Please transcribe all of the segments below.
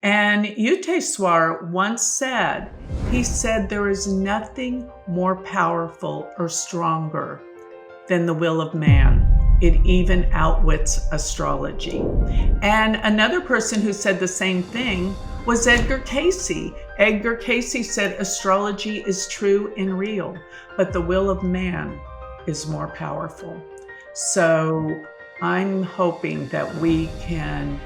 And Yukteswar once said, he said, there is nothing more powerful or stronger than the will of man. It even outwits astrology. And another person who said the same thing was Edgar Cayce. Edgar Cayce said, astrology is true and real, but the will of man is more powerful. So I'm hoping that we can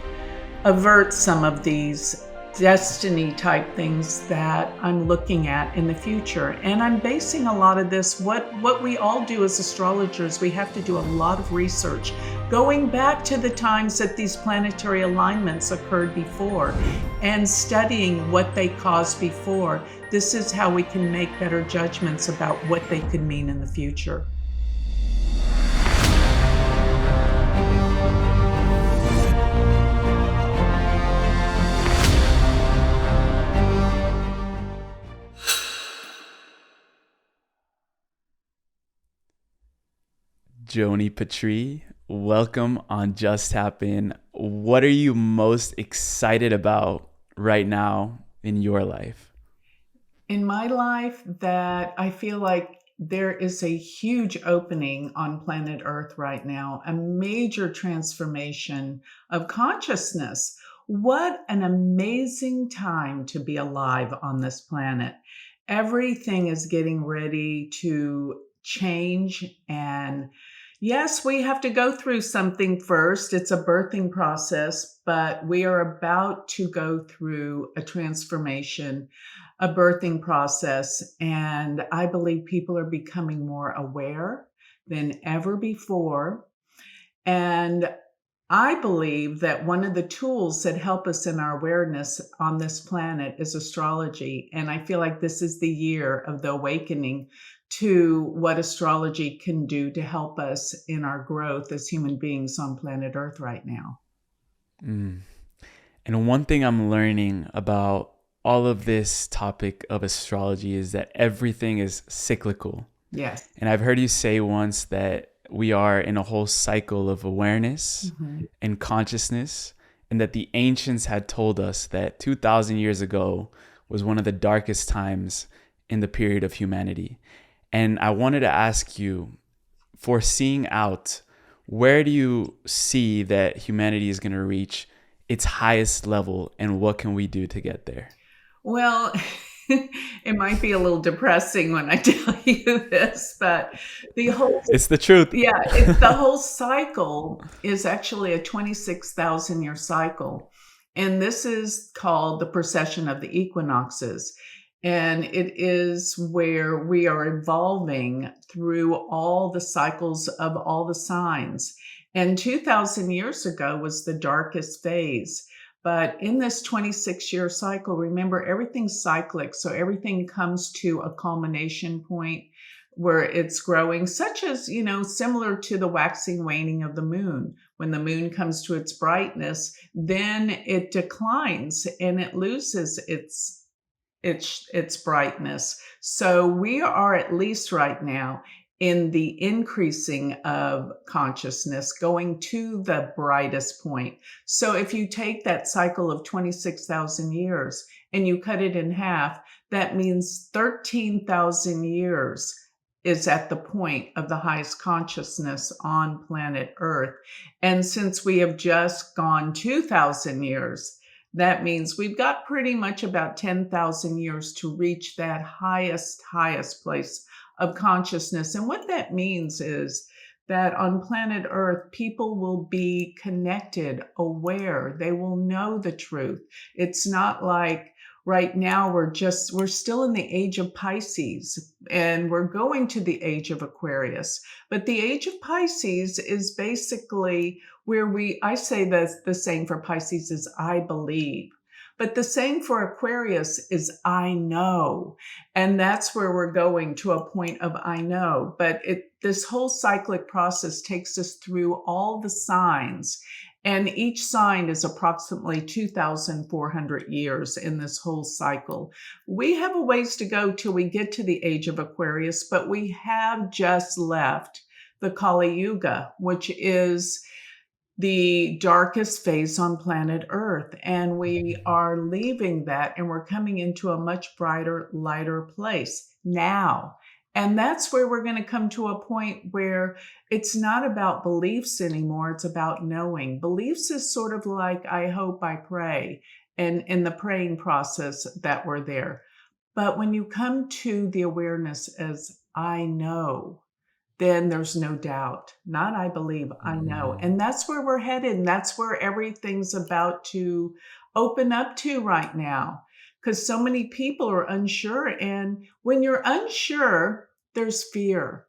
avert some of these destiny type things that I'm looking at in the future. And I'm basing a lot of this, what we all do as astrologers, we have to do a lot of research, going back to the times that these planetary alignments occurred before and studying what they caused before. This is how we can make better judgments about what they could mean in the future. Joni Patry, welcome on Just Tap In. What are you most excited about right now in your life? In my life, that I feel like there is a huge opening on planet Earth right now, a major transformation of consciousness. What an amazing time to be alive on this planet. Everything is getting ready to change, and yes, we have to go through something first. It's a birthing process, but we are about to go through a transformation, a birthing process. And I believe people are becoming more aware than ever before. And I believe that one of the tools that help us in our awareness on this planet is astrology. And I feel like this is the year of the awakening to what astrology can do to help us in our growth as human beings on planet Earth right now. And one thing I'm learning about all of this topic of astrology is that everything is cyclical. Yes. And I've heard you say once that we are in a whole cycle of awareness and consciousness, and that the ancients had told us that 2,000 years ago was one of the darkest times in the period of humanity. And I wanted to ask you, foreseeing out, where do you see that humanity is going to reach its highest level, and what can we do to get there? Well, it might be a little depressing when I tell you this, but it's the truth. Yeah, the whole cycle is actually a 26,000 year cycle. And this is called the precession of the equinoxes. And it is where we are evolving through all the cycles of all the signs. And 2,000 years ago was the darkest phase. But in this 26-year cycle, remember, everything's cyclic. So everything comes to a culmination point where it's growing, such as, similar to the waxing waning of the moon. When the moon comes to its brightness, then it declines and it loses its brightness. So we are, at least right now, in the increasing of consciousness, going to the brightest point. So if you take that cycle of 26,000 years and you cut it in half, that means 13,000 years is at the point of the highest consciousness on planet Earth. And since we have just gone 2,000 years, that means we've got pretty much about 10,000 years to reach that highest place of consciousness. And what that means is that on planet Earth, people will be connected, aware. They will know the truth. It's not like right now we're still in the Age of Pisces, and we're going to the Age of Aquarius. But the Age of Pisces is basically where I say that the same for Pisces is I believe. But the same for Aquarius is I know. And that's where we're going, to a point of I know. But this whole cyclic process takes us through all the signs. And each sign is approximately 2,400 years in this whole cycle. We have a ways to go till we get to the Age of Aquarius, but we have just left the Kali Yuga, which is the darkest phase on planet Earth. And we are leaving that and we're coming into a much brighter, lighter place now. And that's where we're going to come to a point where it's not about beliefs anymore. It's about knowing. Beliefs is sort of like, I hope, I pray, and in the praying process that we're there. But when you come to the awareness as I know, then there's no doubt. Not I believe, I know. And that's where we're headed. And that's where everything's about to open up to right now. Because so many people are unsure. And when you're unsure, there's fear.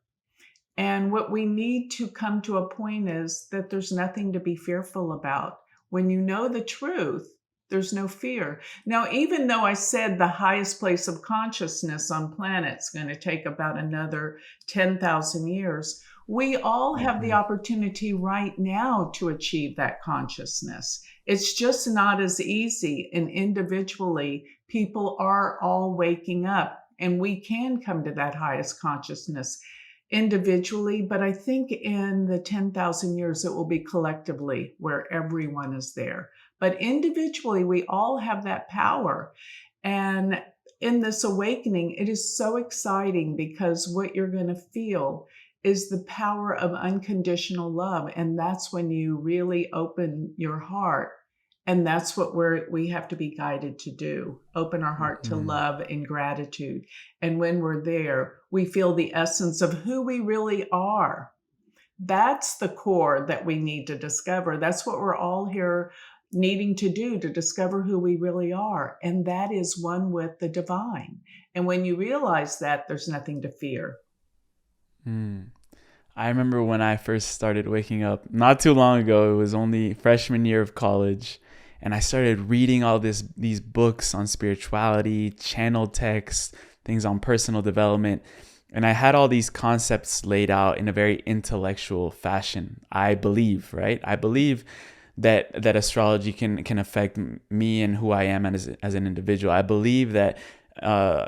And what we need to come to a point is that there's nothing to be fearful about. When you know the truth, there's no fear. Now, even though I said the highest place of consciousness on planet's going to take about another 10,000 years, we all have the opportunity right now to achieve that consciousness. It's just not as easy. And individually, people are all waking up, and we can come to that highest consciousness individually, but I think in the 10,000 years, it will be collectively where everyone is there. But individually, we all have that power. And in this awakening, it is so exciting because what you're going to feel is the power of unconditional love. And that's when you really open your heart. And that's what we have to be guided to do. Open our heart to love and gratitude. And when we're there, we feel the essence of who we really are. That's the core that we need to discover. That's what we're all here needing to do, to discover who we really are. And that is one with the divine. And when you realize that, there's nothing to fear. I remember when I first started waking up not too long ago. It was only freshman year of college. And I started reading all these books on spirituality, channel texts, things on personal development. And I had all these concepts laid out in a very intellectual fashion. I believe, right? I believe that astrology can affect me and who I am as an individual. I believe that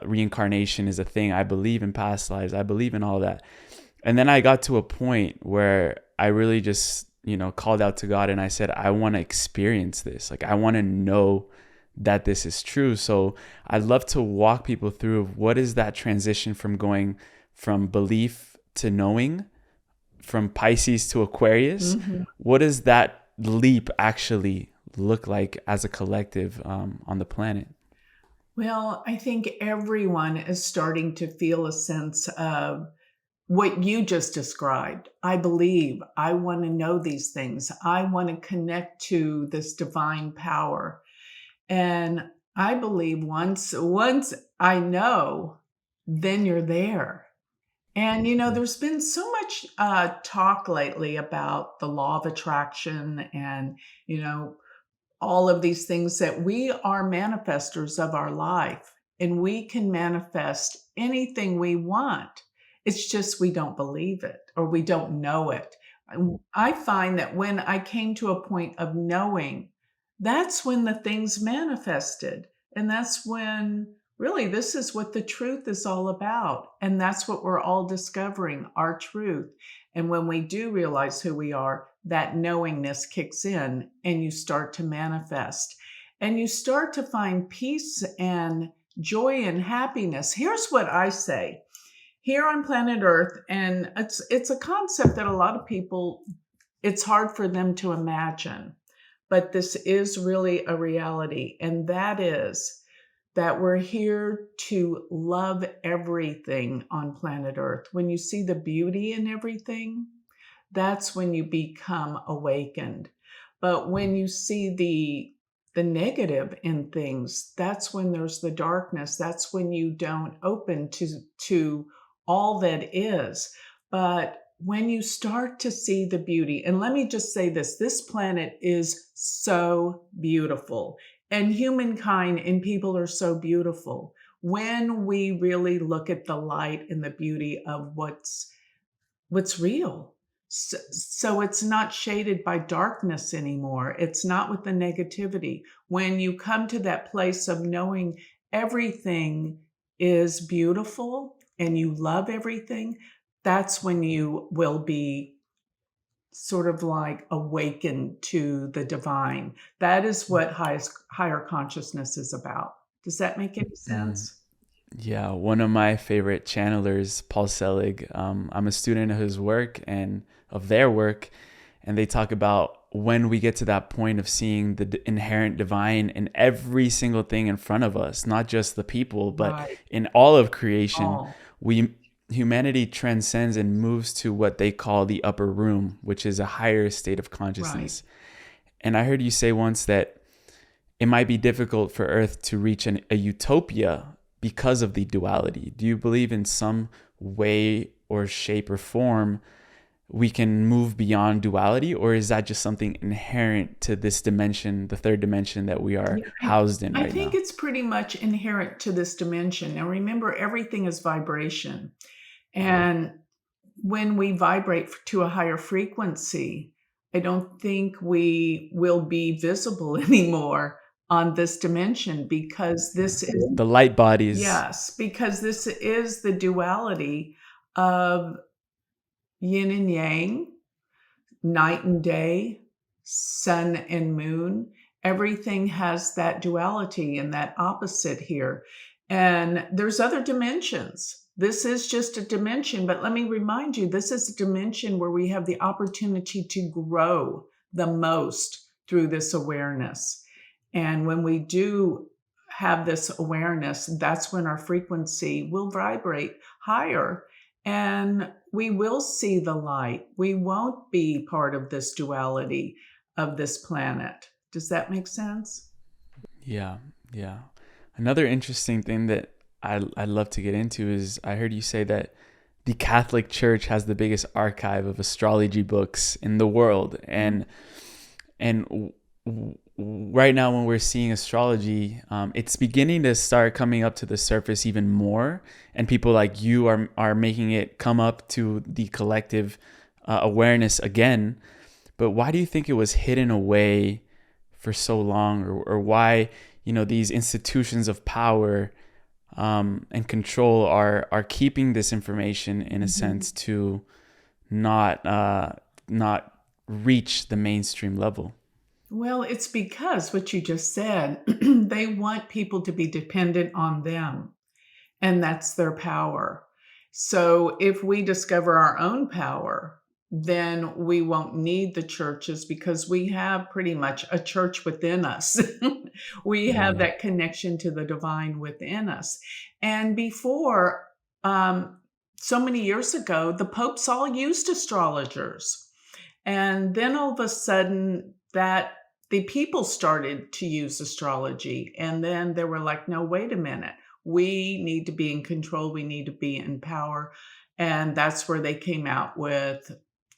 reincarnation is a thing. I believe in past lives. I believe in all that. And then I got to a point where I really just called out to God and I said, I want to experience this. Like, I want to know that this is true. So I'd love to walk people through what is that transition from going from belief to knowing, from Pisces to Aquarius. What does that leap actually look like as a collective on the planet? Well, I think everyone is starting to feel a sense of what you just described. I believe, I want to know these things. I want to connect to this divine power. And I believe once I know, then you're there. And, there's been so much talk lately about the law of attraction and, all of these things that we are manifestors of our life and we can manifest anything we want. It's just we don't believe it or we don't know it. I find that when I came to a point of knowing, that's when the things manifested. And that's when really this is what the truth is all about. And that's what we're all discovering, our truth. And when we do realize who we are, that knowingness kicks in and you start to manifest. And you start to find peace and joy and happiness. Here's what I say. Here on planet Earth, and it's a concept that a lot of people, it's hard for them to imagine, but this is really a reality. And that is that we're here to love everything on planet Earth. When you see the beauty in everything, that's when you become awakened. But when you see the negative in things, that's when there's the darkness. That's when you don't open to all that is. But when you start to see the beauty, and let me just say this planet is so beautiful, and humankind and people are so beautiful. When we really look at the light and the beauty of what's real. So it's not shaded by darkness anymore. It's not with the negativity. When you come to that place of knowing everything is beautiful and you love everything, that's when you will be sort of like awakened to the divine. That is what higher consciousness is about. Does that make any sense? Yeah, one of my favorite channelers, Paul Selig. I'm a student of his work and of their work, and they talk about when we get to that point of seeing the inherent divine in every single thing in front of us, not just the people, but Right. in all of creation, All. humanity transcends and moves to what they call the upper room, which is a higher state of consciousness. And I heard you say once that it might be difficult for Earth to reach a utopia because of the duality. Do you believe in some way or shape or form we can move beyond duality, or is that just something inherent to this dimension, the third dimension that we are housed in I right think now? it's pretty much inherent to this dimension. Now, remember, everything is vibration. And when we vibrate to a higher frequency, I don't think we will be visible anymore on this dimension because this is, The light bodies. yes, because this is the duality of yin and yang, night and day, sun and moon. Everything has that duality and that opposite here. And there's other dimensions. This is just a dimension, but let me remind you, this is a dimension where we have the opportunity to grow the most through this awareness. And when we do have this awareness, that's when our frequency will vibrate higher and we will see the light. We won't be part of this duality of this planet. Does that make sense? Yeah, yeah. Another interesting thing that I'd love to get into is I heard you say that the Catholic Church has the biggest archive of astrology books in the world, and right now when we're seeing astrology, it's beginning to start coming up to the surface even more, and people like you are making it come up to the collective awareness again. But why do you think it was hidden away for so long, or why these institutions of power and control are keeping this information in a sense to not reach the mainstream level? Well, it's because what you just said, they want people to be dependent on them, and that's their power. So if we discover our own power, then we won't need the churches because we have pretty much a church within us. We have that connection to the divine within us. And before, so many years ago, the popes all used astrologers. And then all of a sudden, that the people started to use astrology. And then they were like, no, wait a minute. We need to be in control. We need to be in power. And that's where they came out with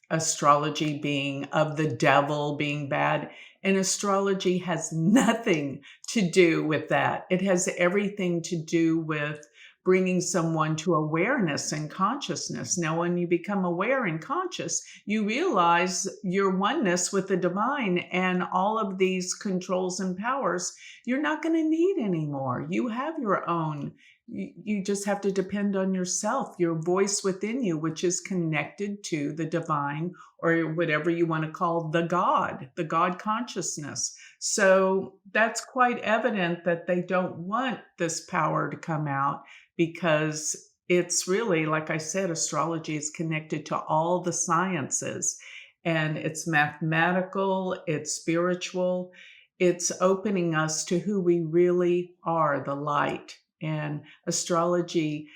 astrology being of the devil, being bad. And astrology has nothing to do with that. It has everything to do with bringing someone to awareness and consciousness. Now, when you become aware and conscious, you realize your oneness with the divine, and all of these controls and powers you're not going to need anymore. You have your own. You just have to depend on yourself, your voice within you, which is connected to the divine, or whatever you want to call the God consciousness. So that's quite evident that they don't want this power to come out, because it's really, like I said, astrology is connected to all the sciences, and it's mathematical, it's spiritual, it's opening us to who we really are, the light. And astrology,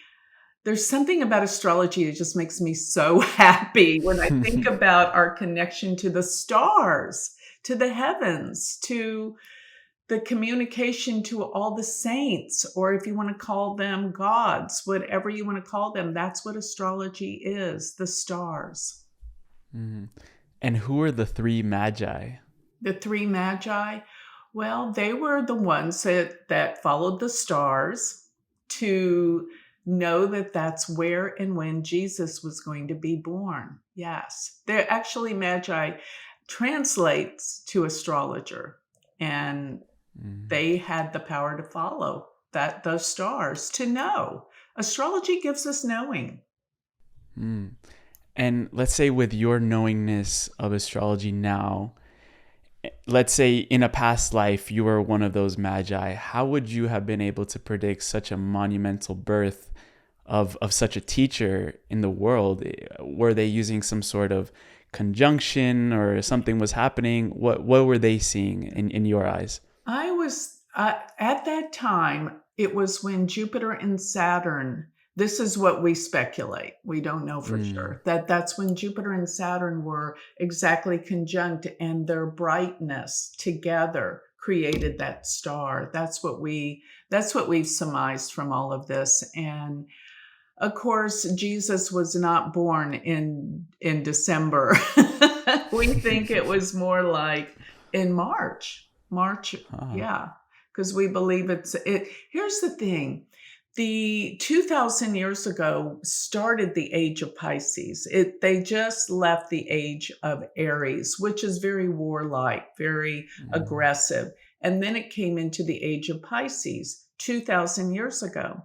there's something about astrology that just makes me so happy when I think about our connection to the stars, to the heavens, to the communication to all the saints, or if you want to call them gods, whatever you want to call them, that's what astrology is, the stars. And who are the three magi? The three magi, well, they were the ones that followed the stars to know that that's where and when Jesus was going to be born. Yes, they're actually magi translates to astrologer, and they had the power to follow those stars to know. Astrology gives us knowing. And let's say with your knowingness of astrology now, let's say in a past life you were one of those magi, how would you have been able to predict such a monumental birth of such a teacher in the world? Were they using some sort of conjunction or something was happening? What were they seeing in your eyes? I was at that time, it was when Jupiter and Saturn, this is what we speculate. We don't know for sure. That's when Jupiter and Saturn were exactly conjunct, and their brightness together created that star. That's what we've surmised from all of this. And of course, Jesus was not born in December. We think it was more like in March. March, yeah, because we believe it. Here's the thing. The 2000 years ago started the Age of Pisces. They just left the Age of Aries, which is very warlike, very aggressive. And then it came into the Age of Pisces 2000 years ago.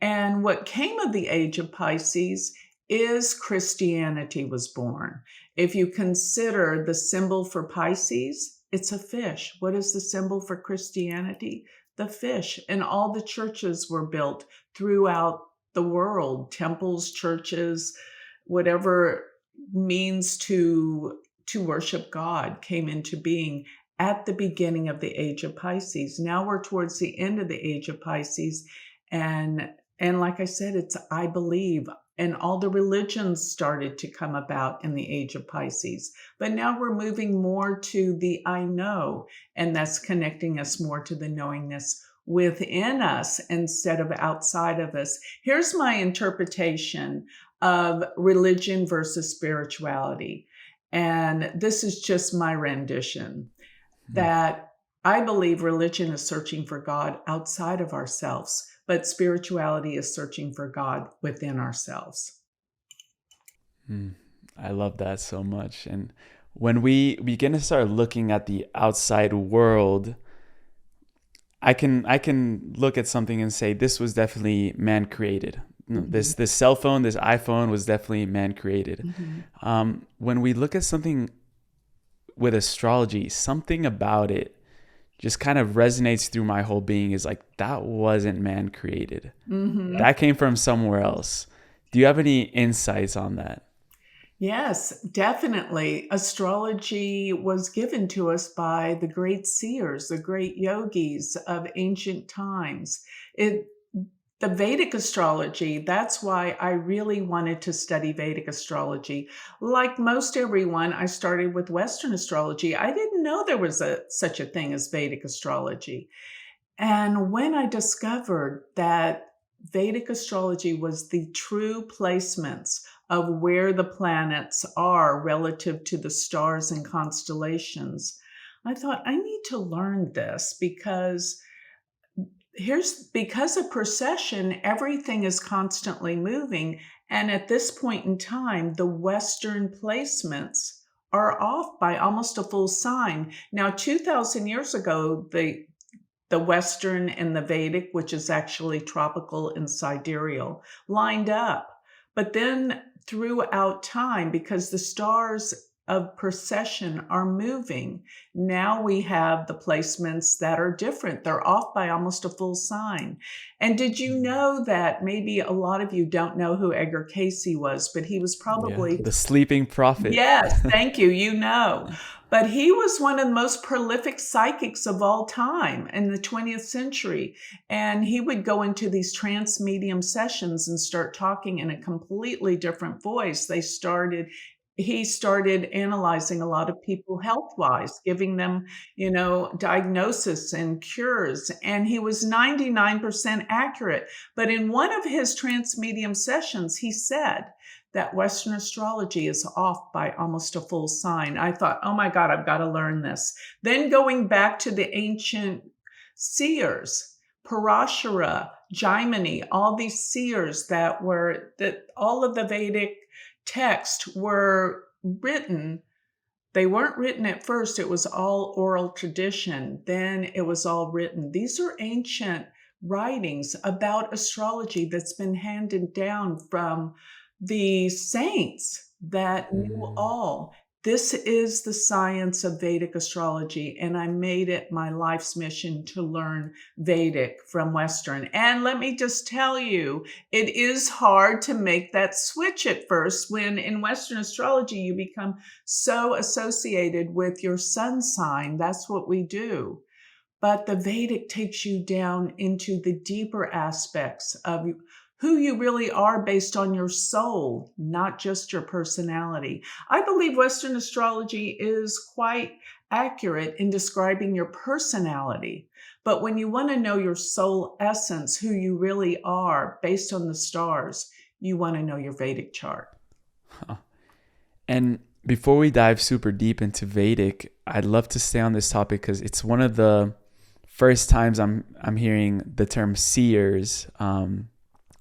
And what came of the Age of Pisces is Christianity was born. If you consider the symbol for Pisces, it's a fish. What is the symbol for Christianity? The fish. And all the churches were built throughout the world, temples, churches, whatever means to worship God came into being at the beginning of the Age of Pisces. Now we're towards the end of the Age of Pisces, and like I said, it's I believe, and all the religions started to come about in the Age of Pisces. But now we're moving more to the I know, and that's connecting us more to the knowingness within us instead of outside of us. Here's my interpretation of religion versus spirituality. And this is just my rendition, that I believe religion is searching for God outside of ourselves, but spirituality is searching for God within ourselves. I love that so much. And when we begin to start looking at the outside world, I can look at something and say this was definitely man created. This cell phone, this iPhone was definitely man created. When we look at something with astrology, something about it just kind of resonates through my whole being, is like, that wasn't man created. That came from somewhere else. Do you have any insights on that? Yes, definitely. Astrology was given to us by the great seers, the great yogis of ancient times. The Vedic astrology, that's why I really wanted to study Vedic astrology. Like most everyone, I started with Western astrology. I didn't know there was such a thing as Vedic astrology. And when I discovered that Vedic astrology was the true placements of where the planets are relative to the stars and constellations, I thought I need to learn this because of precession, everything is constantly moving. And at this point in time, the Western placements are off by almost a full sign. Now, 2000 years ago, the Western and the Vedic, which is actually tropical and sidereal, lined up. But then throughout time, because the stars of precession are moving, now we have the placements that are different. They're off by almost a full sign. And did you know that maybe a lot of you don't know who Edgar Cayce was, but he was probably the sleeping prophet. Yes, thank you. You know. But he was one of the most prolific psychics of all time in the 20th century. And he would go into these trance medium sessions and start talking in a completely different voice. He started analyzing a lot of people health-wise, giving them, diagnosis and cures. And he was 99% accurate. But in one of his trance medium sessions, he said that Western astrology is off by almost a full sign. I thought, oh my God, I've got to learn this. Then going back to the ancient seers, Parashara, Jaimini, all these seers that all of the Vedic texts were written. They weren't written at first. It was all oral tradition. Then it was all written. These are ancient writings about astrology that's been handed down from the saints that knew all. This is the science of Vedic astrology, and I made it my life's mission to learn Vedic from Western. And let me just tell you, it is hard to make that switch at first when in Western astrology you become so associated with your sun sign. That's what we do. But the Vedic takes you down into the deeper aspects of who you really are based on your soul, not just your personality. I believe Western astrology is quite accurate in describing your personality. But when you want to know your soul essence, who you really are based on the stars, you want to know your Vedic chart. Huh. And before we dive super deep into Vedic, I'd love to stay on this topic because it's one of the first times I'm hearing the term seers.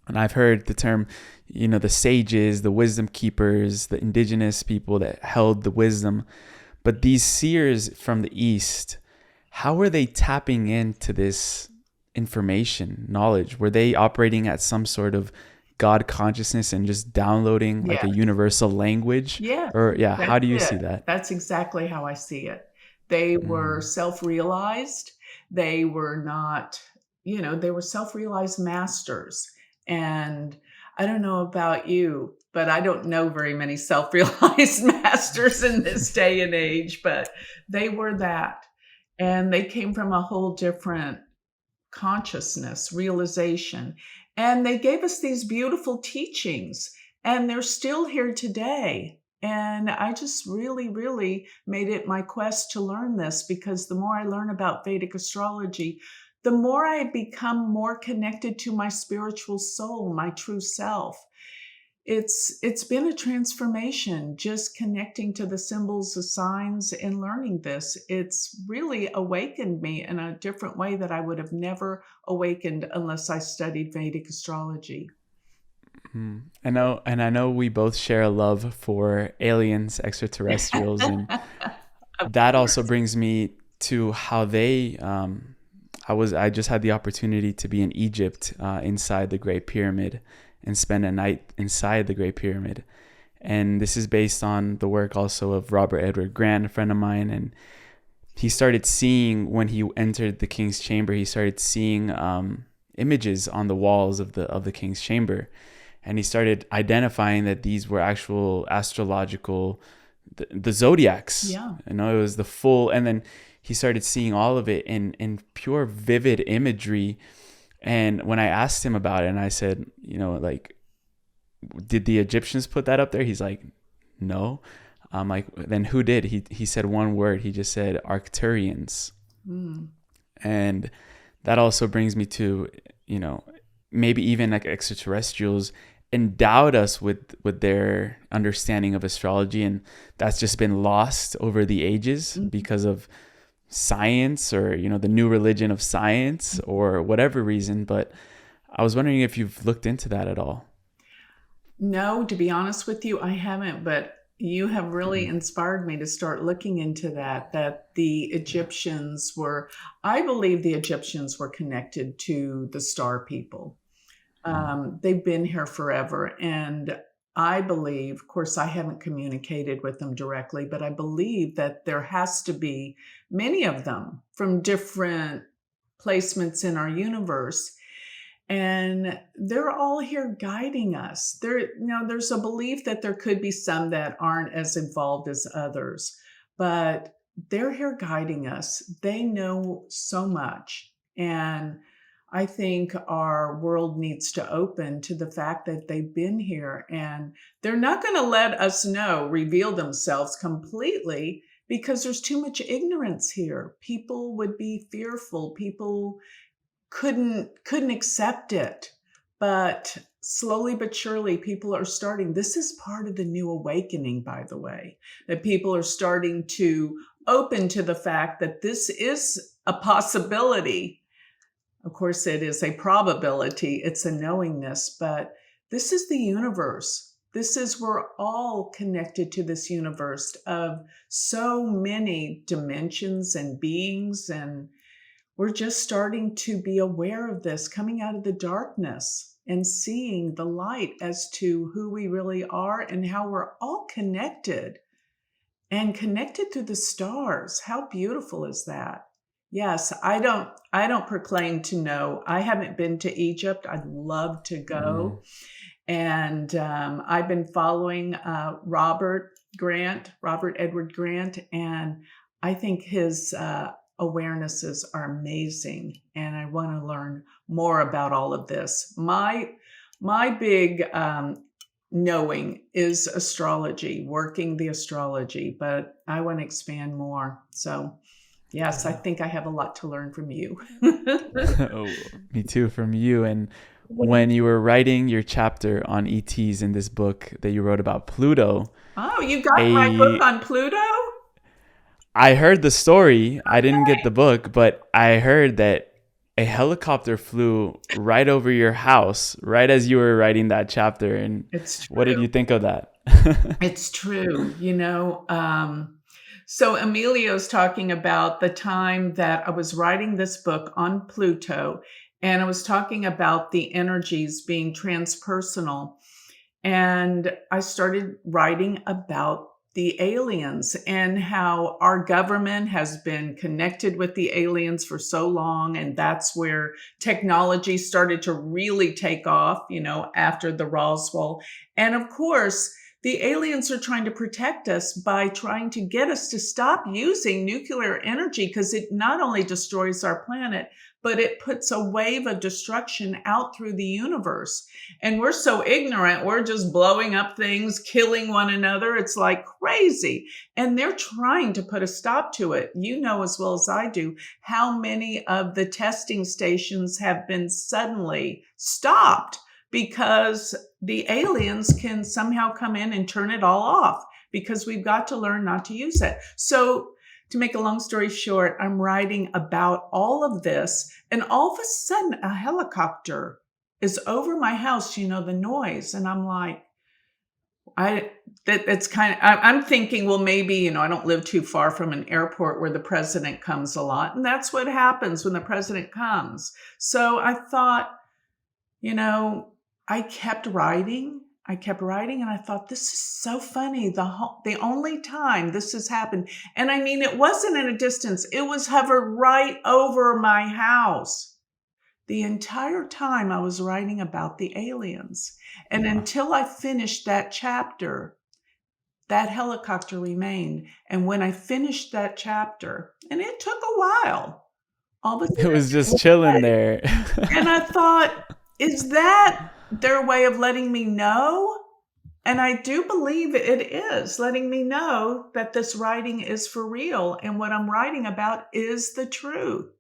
And I've heard the term, the sages, the wisdom keepers, the indigenous people that held the wisdom. But these seers from the East, how were they tapping into this information, knowledge? Were they operating at some sort of God consciousness and just downloading like a universal language? Yeah. Or how do you see that? That's exactly how I see it. They were self-realized. They were not, they were self-realized masters. And I don't know about you, but I don't know very many self-realized masters in this day and age, but they were that. And they came from a whole different consciousness, realization. And they gave us these beautiful teachings, and they're still here today. And I just really, really made it my quest to learn this, because the more I learn about Vedic astrology, the more I become more connected to my spiritual soul, my true self. It's been a transformation just connecting to the symbols, the signs, and learning this. It's really awakened me in a different way that I would have never awakened unless I studied Vedic astrology. I know we both share a love for aliens, extraterrestrials, and that also brings me to how they I just had the opportunity to be in Egypt inside the Great Pyramid and spend a night inside the Great Pyramid. And this is based on the work also of Robert Edward Grant, a friend of mine. And he started seeing, when he entered the King's Chamber, he started seeing images on the walls of the King's Chamber. And he started identifying that these were actual astrological, the zodiacs. Yeah. It was the full, and then he started seeing all of it in pure vivid imagery. And when I asked him about it and I said, did the Egyptians put that up there? He's like, no. I'm like, then who did? He said one word. He just said Arcturians. And that also brings me to, maybe even like extraterrestrials endowed us with their understanding of astrology. And that's just been lost over the ages because of science, or the new religion of science, or whatever reason. But I was wondering if you've looked into that at all. No, to be honest with you, I haven't, but you have really inspired me to start looking into that the Egyptians were, I believe the Egyptians were connected to the star people. They've been here forever. And I believe, of course, I haven't communicated with them directly, but I believe that there has to be many of them from different placements in our universe. And they're all here guiding us. There's a belief that there could be some that aren't as involved as others, but they're here guiding us. They know so much. And I think our world needs to open to the fact that they've been here, and they're not going to let us reveal themselves completely, because there's too much ignorance here. People would be fearful. People couldn't accept it. But slowly but surely, people are starting. This is part of the new awakening, by the way, that people are starting to open to the fact that this is a possibility. Of course, it is a probability. It's a knowingness, but this is the universe. We're all connected to this universe of so many dimensions and beings, and we're just starting to be aware of this, coming out of the darkness. and seeing the light as to who we really are and how we're all connected and connected through the stars. How beautiful is that? Yes, I don't proclaim to know. I haven't been to Egypt. I'd love to go. And I've been following Robert Edward Grant, and I think his awarenesses are amazing. And I want to learn more about all of this. My big knowing is astrology, working the astrology, but I want to expand more. So yes, I think I have a lot to learn from you. Oh, me too, from you. And when you were writing your chapter on ETs in this book that you wrote about Pluto, Oh, you got my book on Pluto? I heard the story. I didn't get the book, but I heard that a helicopter flew right over your house right as you were writing that chapter. And It's true. what did you think of that? It's true. So Emilio's talking about the time that I was writing this book on Pluto, and I was talking about the energies being transpersonal. And I started writing about the aliens and how our government has been connected with the aliens for so long. And that's where technology started to really take off, after the Roswell. And of course, the aliens are trying to protect us by trying to get us to stop using nuclear energy, because it not only destroys our planet, but it puts a wave of destruction out through the universe. And we're so ignorant. We're just blowing up things, killing one another. It's like crazy. And they're trying to put a stop to it. You know as well as I do how many of the testing stations have been suddenly stopped because the aliens can somehow come in and turn it all off, because we've got to learn not to use it. So to make a long story short, I'm writing about all of this, and all of a sudden a helicopter is over my house, the noise. And I'm like, I'm thinking, well, maybe, I don't live too far from an airport where the president comes a lot. And that's what happens when the president comes. So I thought, I kept writing. And I thought, this is so funny. The only time this has happened. And I mean, it wasn't in a distance. It was hovered right over my house. The entire time I was writing about the aliens. And until I finished that chapter, that helicopter remained. And when I finished that chapter, and it took a while, all of a sudden It was just chilling there. And I thought, is that their way of letting me know? And I do believe it is letting me know that this writing is for real. And what I'm writing about is the truth.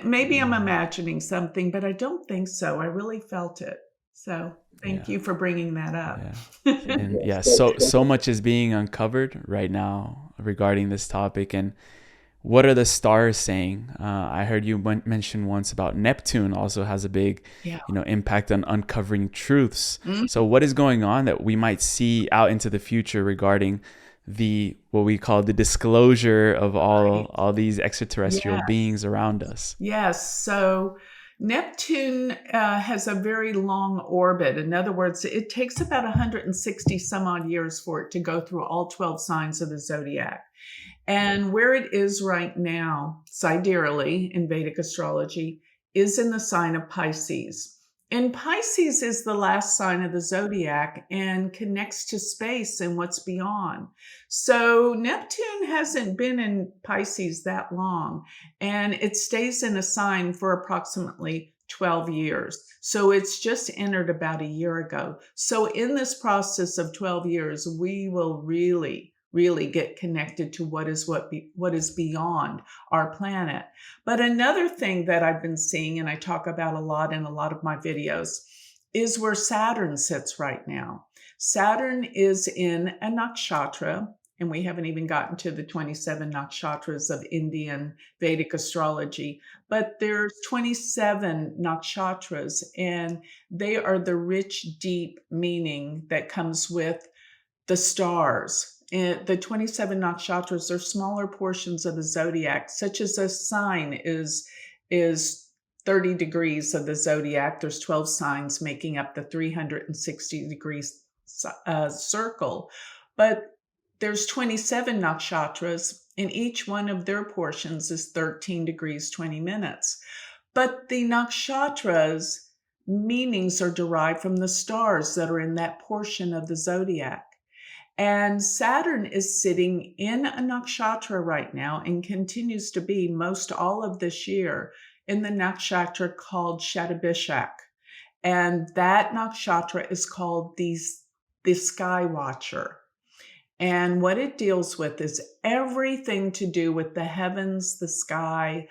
Maybe I'm imagining something, but I don't think so. I really felt it. So thank you for bringing that up. And so much is being uncovered right now regarding this topic. And what are the stars saying? I heard you mention once about Neptune also has a big, impact on uncovering truths. Mm-hmm. So what is going on that we might see out into the future regarding what we call the disclosure of all these extraterrestrial beings around us? Yes. So Neptune has a very long orbit. In other words, it takes about 160 some odd years for it to go through all 12 signs of the zodiac. And where it is right now, sidereally in Vedic astrology, is in the sign of Pisces. And Pisces is the last sign of the zodiac and connects to space and what's beyond. So Neptune hasn't been in Pisces that long, and it stays in a sign for approximately 12 years. So it's just entered about a year ago. So in this process of 12 years, we will really get connected to what is beyond our planet. But another thing that I've been seeing, and I talk about a lot in a lot of my videos, is where Saturn sits right now. Saturn is in a nakshatra, and we haven't even gotten to the 27 nakshatras of Indian Vedic astrology, but there's 27 nakshatras, and they are the rich, deep meaning that comes with the stars. And the 27 nakshatras are smaller portions of the zodiac, such as a sign is 30 degrees of the zodiac. There's 12 signs making up the 360 degrees circle. But there's 27 nakshatras, and each one of their portions is 13 degrees, 20 minutes. But the nakshatras meanings are derived from the stars that are in that portion of the zodiac. And Saturn is sitting in a nakshatra right now and continues to be most all of this year in the nakshatra called Shatabhishak. And that nakshatra is called the Sky Watcher. And what it deals with is everything to do with the heavens, the sky,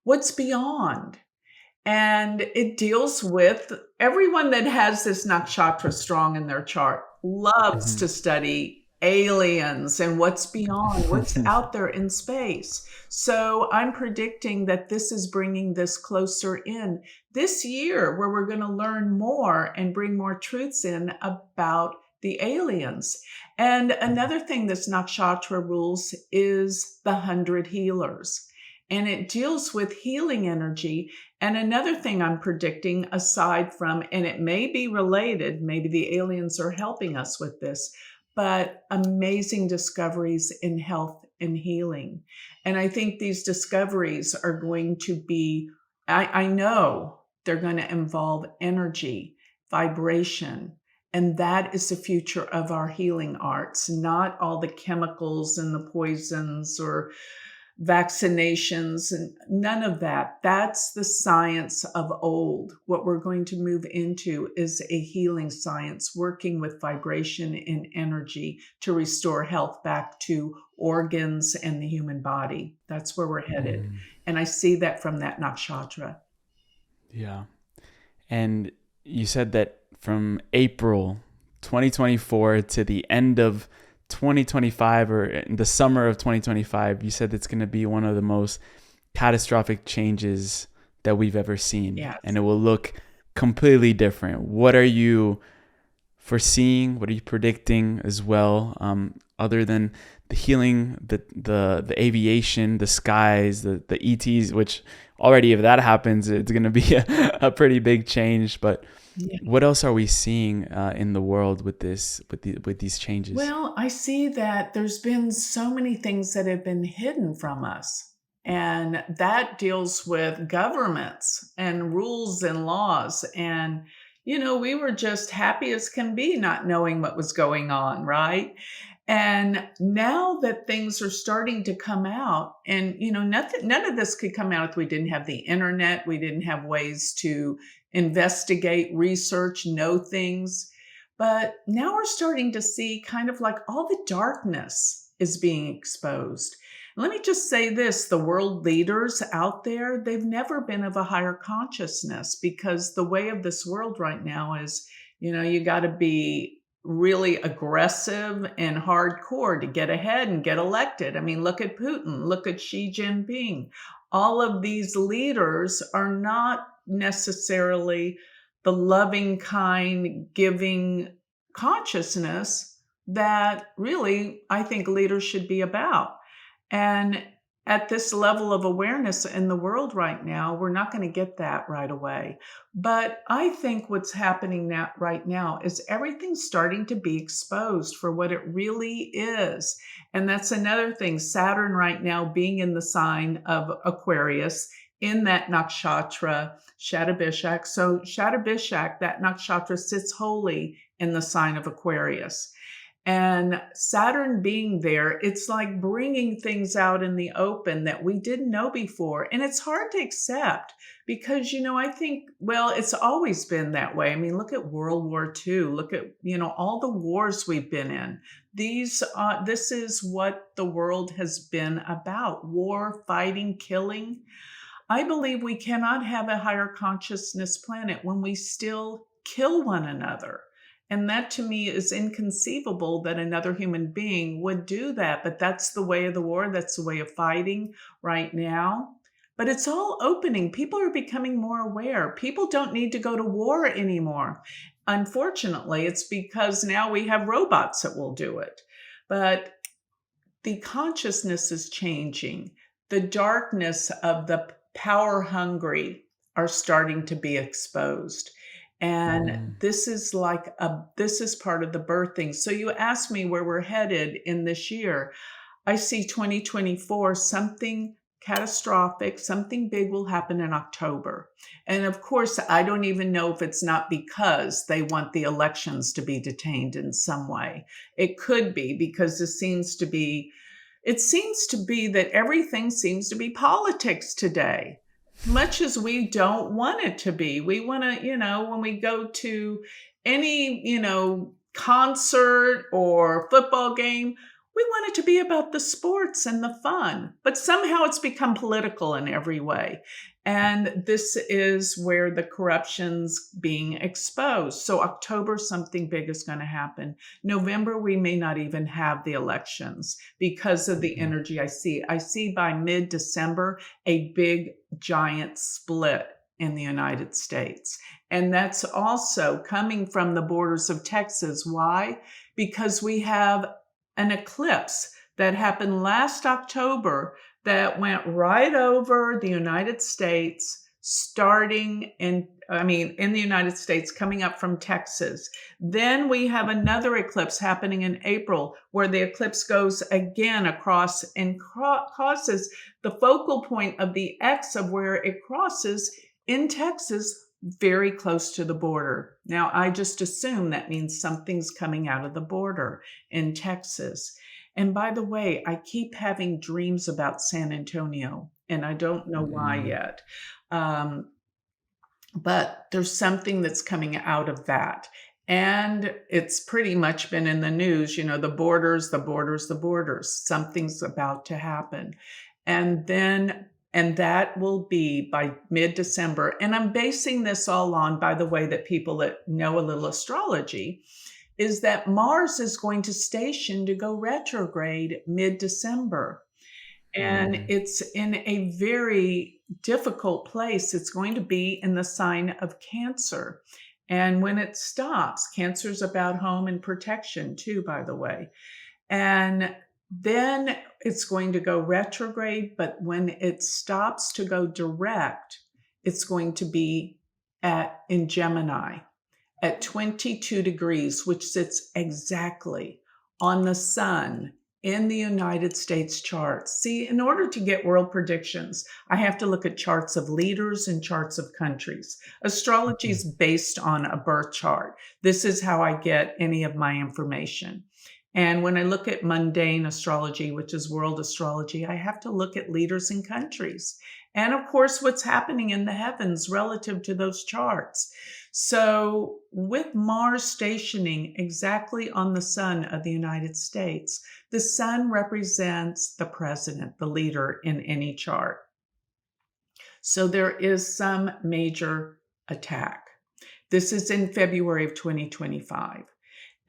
what's beyond. And it deals with everyone that has this nakshatra strong in their chart loves to study aliens and what's beyond, what's out there in space. So I'm predicting that this is bringing this closer in this year, where we're going to learn more and bring more truths in about the aliens. And another thing this nakshatra rules is the 100 healers. And it deals with healing energy. And another thing I'm predicting, aside from, and it may be related, maybe the aliens are helping us with this, but amazing discoveries in health and healing. And I think these discoveries are going to be, I know they're going to involve energy, vibration, and that is the future of our healing arts, not all the chemicals and the poisons or vaccinations and none of that. That's the science of old. What we're going to move into is a healing science, working with vibration and energy to restore health back to organs and the human body. That's where we're headed. And I see that from that nakshatra. Yeah. And you said that from April 2024 to the end of 2025, or in the summer of 2025, you said it's going to be one of the most catastrophic changes that we've ever seen. Yes. And it will look completely different. What are you foreseeing? What are you predicting as well? Other than the healing, the aviation, the skies, the ETs, which already, if that happens, it's going to be a pretty big change. But what else are we seeing in the world with this, with these changes? Well, I see that there's been so many things that have been hidden from us. And that deals with governments and rules and laws. And, we were just happy as can be not knowing what was going on, right? And now that things are starting to come out, and none of this could come out if we didn't have the internet, we didn't have ways to investigate, research, know things. But now we're starting to see kind of like all the darkness is being exposed. Let me just say this, the world leaders out there, they've never been of a higher consciousness, because the way of this world right now is, you got to be really aggressive and hardcore to get ahead and get elected. I mean, look at Putin, look at Xi Jinping. All of these leaders are not necessarily the loving, kind, giving consciousness that really I think leaders should be about. And at this level of awareness in the world right now, we're not going to get that right away. But I think what's happening right now is everything's starting to be exposed for what it really is. And that's another thing. Saturn right now being in the sign of Aquarius, in that nakshatra, Shatabhishak. So Shatabhishak, that nakshatra, sits wholly in the sign of Aquarius. And Saturn being there, it's like bringing things out in the open that we didn't know before. And it's hard to accept because, I think, well, it's always been that way. I mean, look at World War II. Look at, all the wars we've been in. This is what the world has been about: war, fighting, killing. I believe we cannot have a higher consciousness planet when we still kill one another. And that to me is inconceivable that another human being would do that. But that's the way of the war. That's the way of fighting right now. But it's all opening. People are becoming more aware. People don't need to go to war anymore. Unfortunately, it's because now we have robots that will do it. But the consciousness is changing. The darkness of the power hungry are starting to be exposed. And this is this is part of the birthing. So you asked me where we're headed in this year. I see 2024, something catastrophic, something big will happen in October. And of course, I don't even know if it's not because they want the elections to be detained in some way. It could be because it seems to be that everything seems to be politics today, much as we don't want it to be. We want to, when we go to any, concert or football game, we want it to be about the sports and the fun, but somehow it's become political in every way. And this is where the corruption's being exposed. So October, something big is going to happen. November, we may not even have the elections because of the energy I see. I see by mid-December, a big, giant split in the United States. And that's also coming from the borders of Texas. Why? Because we have an eclipse that happened last October that went right over the United States, starting in the United States, coming up from Texas. Then we have another eclipse happening in April where the eclipse goes again across and causes the focal point of the X of where it crosses in Texas, very close to the border. Now, I just assume that means something's coming out of the border in Texas. And by the way, I keep having dreams about San Antonio, and I don't know why yet. But there's something that's coming out of that. And it's pretty much been in the news, the borders. Something's about to happen. And that will be by mid-December. And I'm basing this all on, by the way, that people that know a little astrology, is that Mars is going to station to go retrograde mid-December. And it's in a very difficult place. It's going to be in the sign of Cancer. And when it stops, Cancer's about home and protection too, by the way. And then it's going to go retrograde, but when it stops to go direct, it's going to be in Gemini at 22 degrees, which sits exactly on the sun in the United States charts. See, in order to get world predictions, I have to look at charts of leaders and charts of countries. Astrology is based on a birth chart. This is how I get any of my information. And when I look at mundane astrology, which is world astrology, I have to look at leaders and countries. And of course, what's happening in the heavens relative to those charts. So with Mars stationing exactly on the sun of the United States, the sun represents the president, the leader in any chart. So there is some major attack. This is in February of 2025.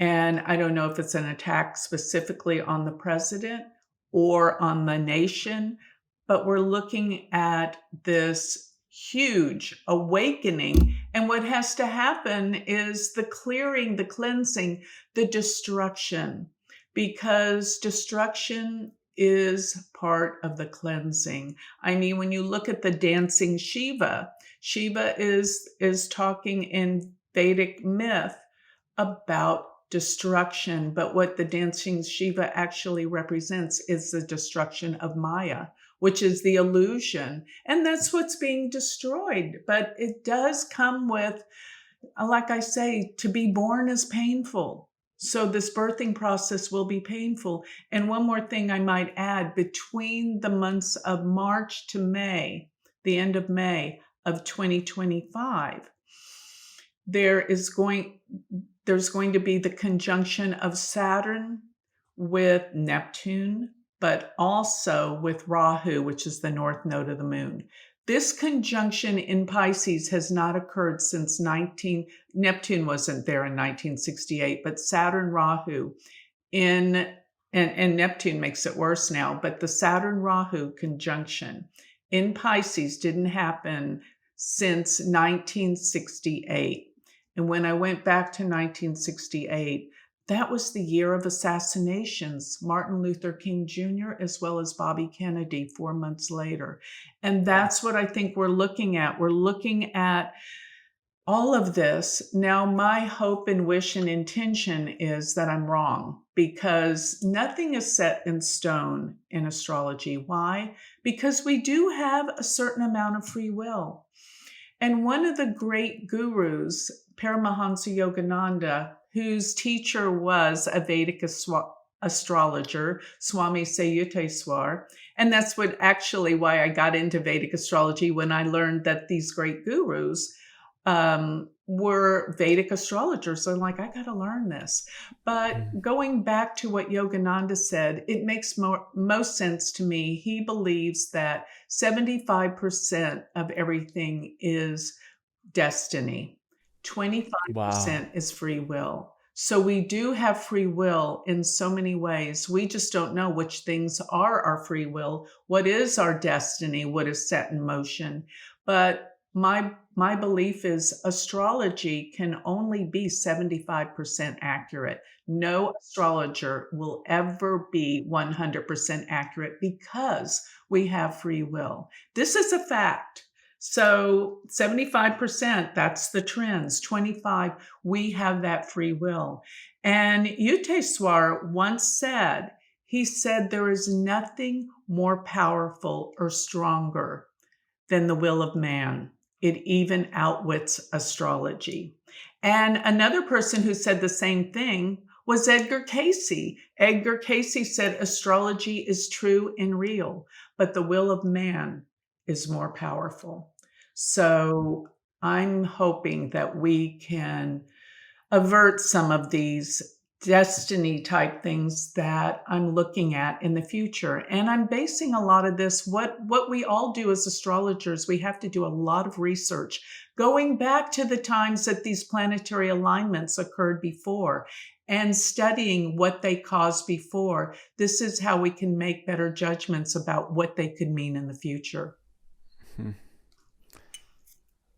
And I don't know if it's an attack specifically on the president or on the nation, but we're looking at this huge awakening. And what has to happen is the clearing, the cleansing, the destruction, because destruction is part of the cleansing. I mean, when you look at the dancing Shiva, Shiva is talking in Vedic myth about destruction, but what the dancing Shiva actually represents is the destruction of Maya, which is the illusion, and that's what's being destroyed. But it does come with, like I say, to be born is painful. So this birthing process will be painful. And one more thing I might add, between the months of March to May, the end of May of 2025, there's going to be the conjunction of Saturn with Neptune, but also with Rahu, which is the north node of the moon. This conjunction in Pisces has not occurred since Neptune wasn't there in 1968, but Saturn Rahu and Neptune makes it worse now, but the Saturn Rahu conjunction in Pisces didn't happen since 1968. And when I went back to 1968, that was the year of assassinations, Martin Luther King Jr. as well as Bobby Kennedy 4 months later. And that's what I think we're looking at. We're looking at all of this. Now, my hope and wish and intention is that I'm wrong, because nothing is set in stone in astrology. Why? Because we do have a certain amount of free will. And one of the great gurus, Paramahansa Yogananda, whose teacher was a Vedic astrologer, Swami Sayuteswar, and that's what actually why I got into Vedic astrology, when I learned that these great gurus were Vedic astrologers. So I'm like, I got to learn this. But going back to what Yogananda said, it makes most sense to me. He believes that 75% of everything is destiny. 25% Wow. is free will. So we do have free will in so many ways. We just don't know which things are our free will, what is our destiny, what is set in motion. But my belief is astrology can only be 75% accurate. No astrologer will ever be 100% accurate because we have free will. This is a fact. So 75%, that's the trends. 25, we have that free will. And Yuteswar once said, he said, there is nothing more powerful or stronger than the will of man. It even outwits astrology. And another person who said the same thing was Edgar Cayce. Edgar Cayce said astrology is true and real, but the will of man is more powerful. So I'm hoping that we can avert some of these destiny type things that I'm looking at in the future. And I'm basing a lot of this, what we all do as astrologers, we have to do a lot of research, going back to the times that these planetary alignments occurred before and studying what they caused before. This is how we can make better judgments about what they could mean in the future.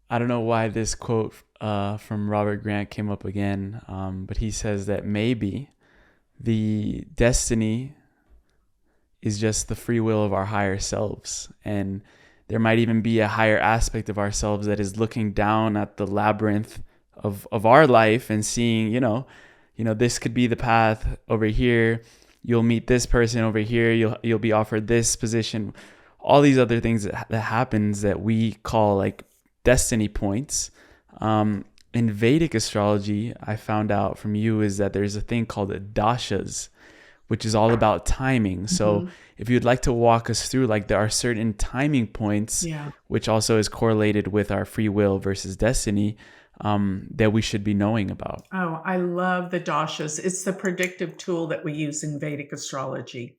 I don't know why this quote from Robert Grant came up again, but he says that maybe the destiny is just the free will of our higher selves. And there might even be a higher aspect of ourselves that is looking down at the labyrinth of our life and seeing, this could be the path over here. You'll meet this person over here. You'll be offered this position. All these other things that happens that we call like destiny points. In Vedic astrology, I found out from you is that there's a thing called dashas, which is all about timing. So if you'd like to walk us through, like there are certain timing points, which also is correlated with our free will versus destiny, that we should be knowing about. Oh, I love the dashas. It's the predictive tool that we use in Vedic astrology.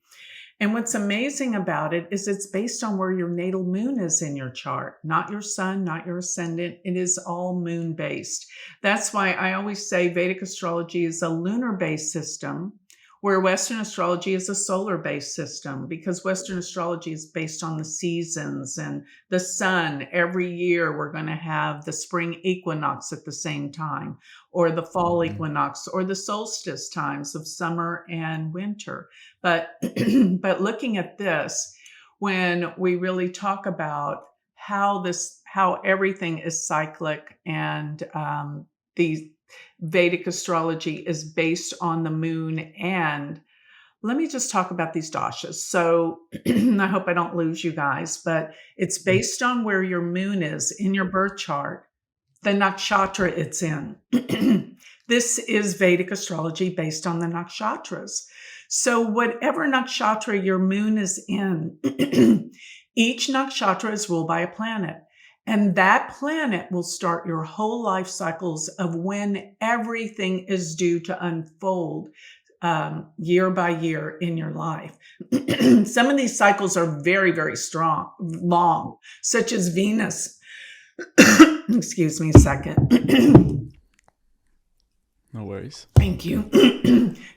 And what's amazing about it is it's based on where your natal moon is in your chart, not your sun, not your ascendant. It is all moon based. That's why I always say Vedic astrology is a lunar based system, where Western astrology is a solar based system, because Western astrology is based on the seasons and the sun. Every year we're going to have the spring equinox at the same time, or the fall equinox, or the solstice times of summer and winter. But looking at this, when we really talk about how everything is cyclic, and the Vedic astrology is based on the moon. And let me just talk about these dashas. So I hope I don't lose you guys, but it's based on where your moon is in your birth chart, the nakshatra it's in. This is Vedic astrology based on the nakshatras. So whatever nakshatra your moon is in, each nakshatra is ruled by a planet. And that planet will start your whole life cycles of when everything is due to unfold year by year in your life. Some of these cycles are very, very long, such as Venus. Excuse me a second. No worries. Thank you.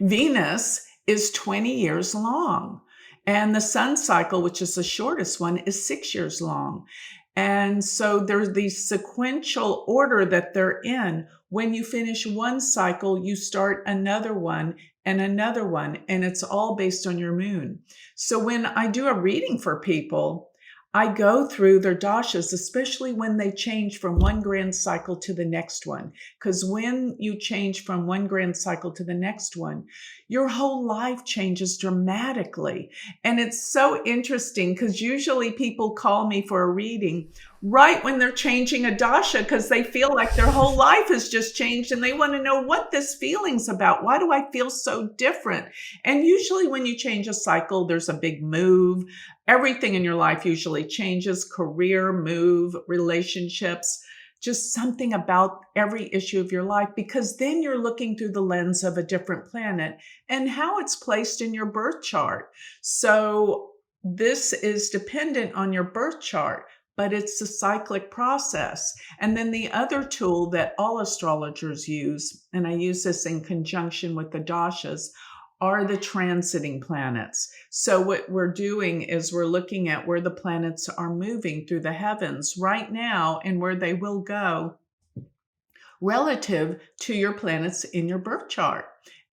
Venus is 20 years long. And the sun cycle, which is the shortest one, is 6 years long. And so there's the sequential order that they're in. When you finish one cycle, you start another one and another one, and it's all based on your moon. So when I do a reading for people, I go through their dashas, especially when they change from one grand cycle to the next one. Because when you change from one grand cycle to the next one, your whole life changes dramatically. And it's so interesting because usually people call me for a reading right when they're changing a dasha because they feel like their whole life has just changed and they want to know what this feeling's about. Why do I feel so different? And usually when you change a cycle, there's a big move. Everything in your life usually changes: career, move, relationships, just something about every issue of your life, because then you're looking through the lens of a different planet and how it's placed in your birth chart. So this is dependent on your birth chart, but it's a cyclic process. And then the other tool that all astrologers use, and I use this in conjunction with the dashas, are the transiting planets. So what we're doing is we're looking at where the planets are moving through the heavens right now and where they will go relative to your planets in your birth chart.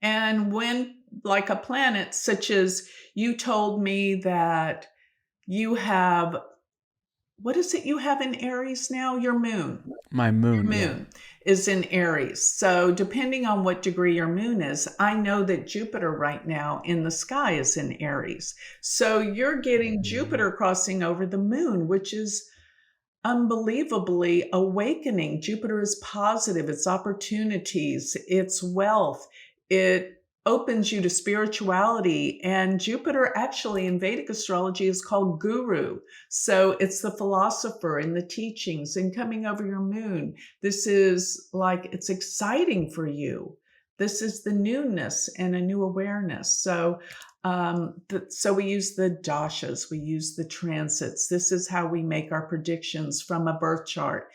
And when, like a planet, such as you told me that you have, what is it you have in Aries now? Your moon. My moon. Moon is in Aries. So depending on what degree your moon is, I know that Jupiter right now in the sky is in Aries. So you're getting Jupiter crossing over the moon, which is unbelievably awakening. Jupiter is positive, it's opportunities, it's wealth, it opens you to spirituality. And Jupiter actually in Vedic astrology is called guru. So it's the philosopher and the teachings and coming over your moon. This is like, it's exciting for you. This is the newness and a new awareness. So so we use the dashas, we use the transits. This is how we make our predictions from a birth chart.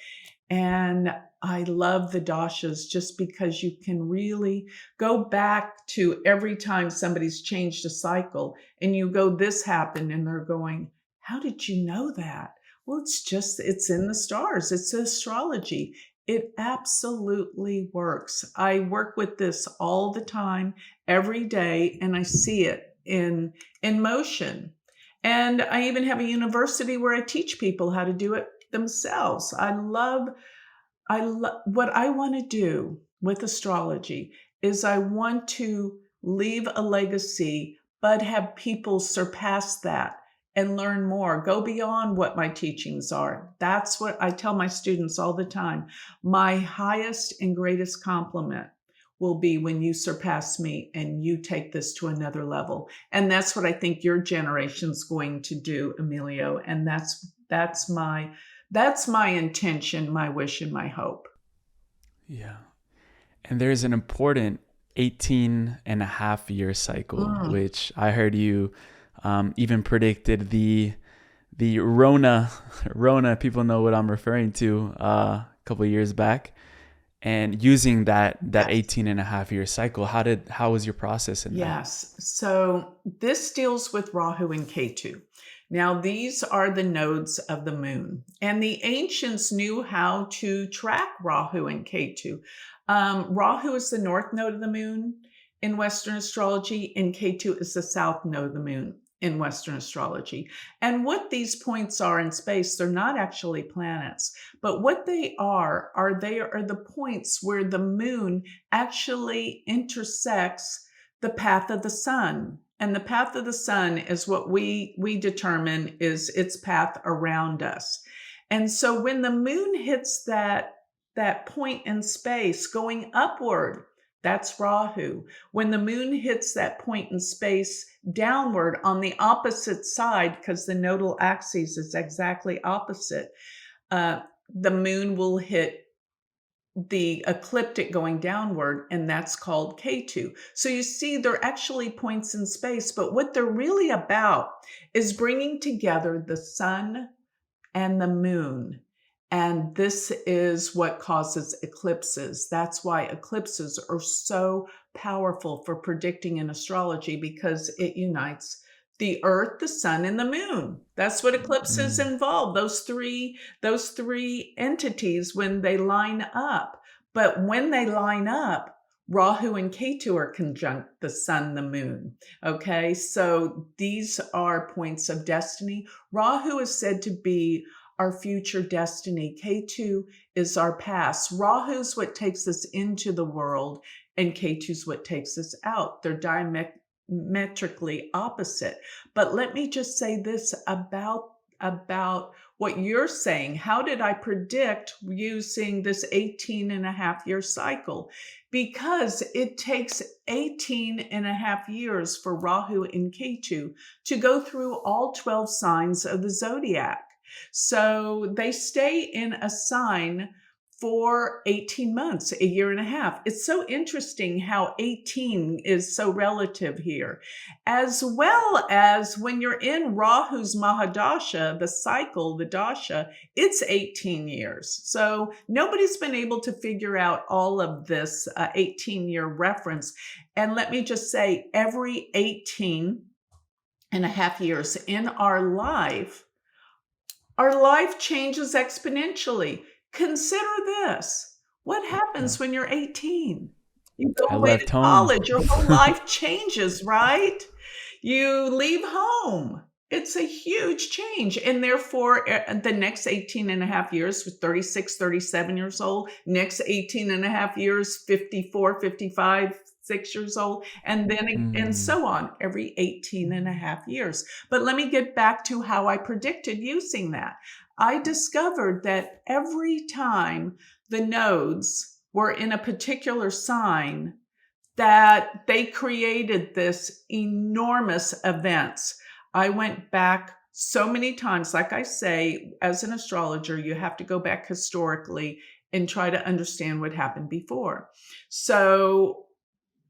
And I love the dashas just because you can really go back to every time somebody's changed a cycle and you go, this happened, and they're going, how did you know that? Well, it's in the stars. It's astrology. It absolutely works. I work with this all the time, every day, and I see it in motion. And I even have a university where I teach people how to do it themselves. I love what I want to do with astrology is I want to leave a legacy, but have people surpass that and learn more, go beyond what my teachings are. That's what I tell my students all the time. My highest and greatest compliment will be when you surpass me and you take this to another level. And that's what I think your generation's going to do, Emilio. And that's my intention, my wish, and my hope. Yeah. And there's an important 18 and a half year cycle, which I heard you even predicted the Rona, people know what I'm referring to, a couple of years back. And using that 18 and a half year cycle, how was your process in that? Yes. So this deals with Rahu and Ketu. Now, these are the nodes of the moon, and the ancients knew how to track Rahu and Ketu. Rahu is the north node of the moon in Western astrology, and Ketu is the south node of the moon in Western astrology. And what these points are in space, they're not actually planets, but what they are the points where the moon actually intersects the path of the sun. And the path of the sun is what we determine is its path around us. And so when the moon hits that point in space going upward, that's Rahu. When the moon hits that point in space downward on the opposite side, because the nodal axis is exactly opposite, the moon will hit the ecliptic going downward, and that's called Ketu. So you see, they're actually points in space, but what they're really about is bringing together the sun and the moon. And this is what causes eclipses. That's why eclipses are so powerful for predicting in astrology, because it unites the Earth, the Sun, and the Moon. That's what eclipses involve, those three entities when they line up. But when they line up, Rahu and Ketu are conjunct the Sun, the Moon. Okay, so these are points of destiny. Rahu is said to be our future destiny. Ketu is our past. Rahu's what takes us into the world, and Ketu's what takes us out. They're diametrically opposite. But let me just say this about what you're saying. How did I predict using this 18 and a half year cycle? Because it takes 18 and a half years for Rahu and Ketu to go through all 12 signs of the zodiac. So they stay in a sign for 18 months, a year and a half. It's so interesting how 18 is so relative here, as well as when you're in Rahu's Mahadasha, the cycle, the Dasha, it's 18 years. So nobody's been able to figure out all of this 18-year reference. And let me just say, every 18 and a half years in our life changes exponentially. Consider this. What happens when you're 18? You go I away left to home. college. Your whole life changes, right? You leave home. It's a huge change. And therefore, the next 18 and a half years, 36, 37 years old, next 18 and a half years, 54, 55, 6 years old, and then and so on every 18 and a half years. But let me get back to how I predicted using that. I discovered that every time the nodes were in a particular sign, that they created this enormous events. I went back so many times. Like I say, as an astrologer, you have to go back historically and try to understand what happened before. So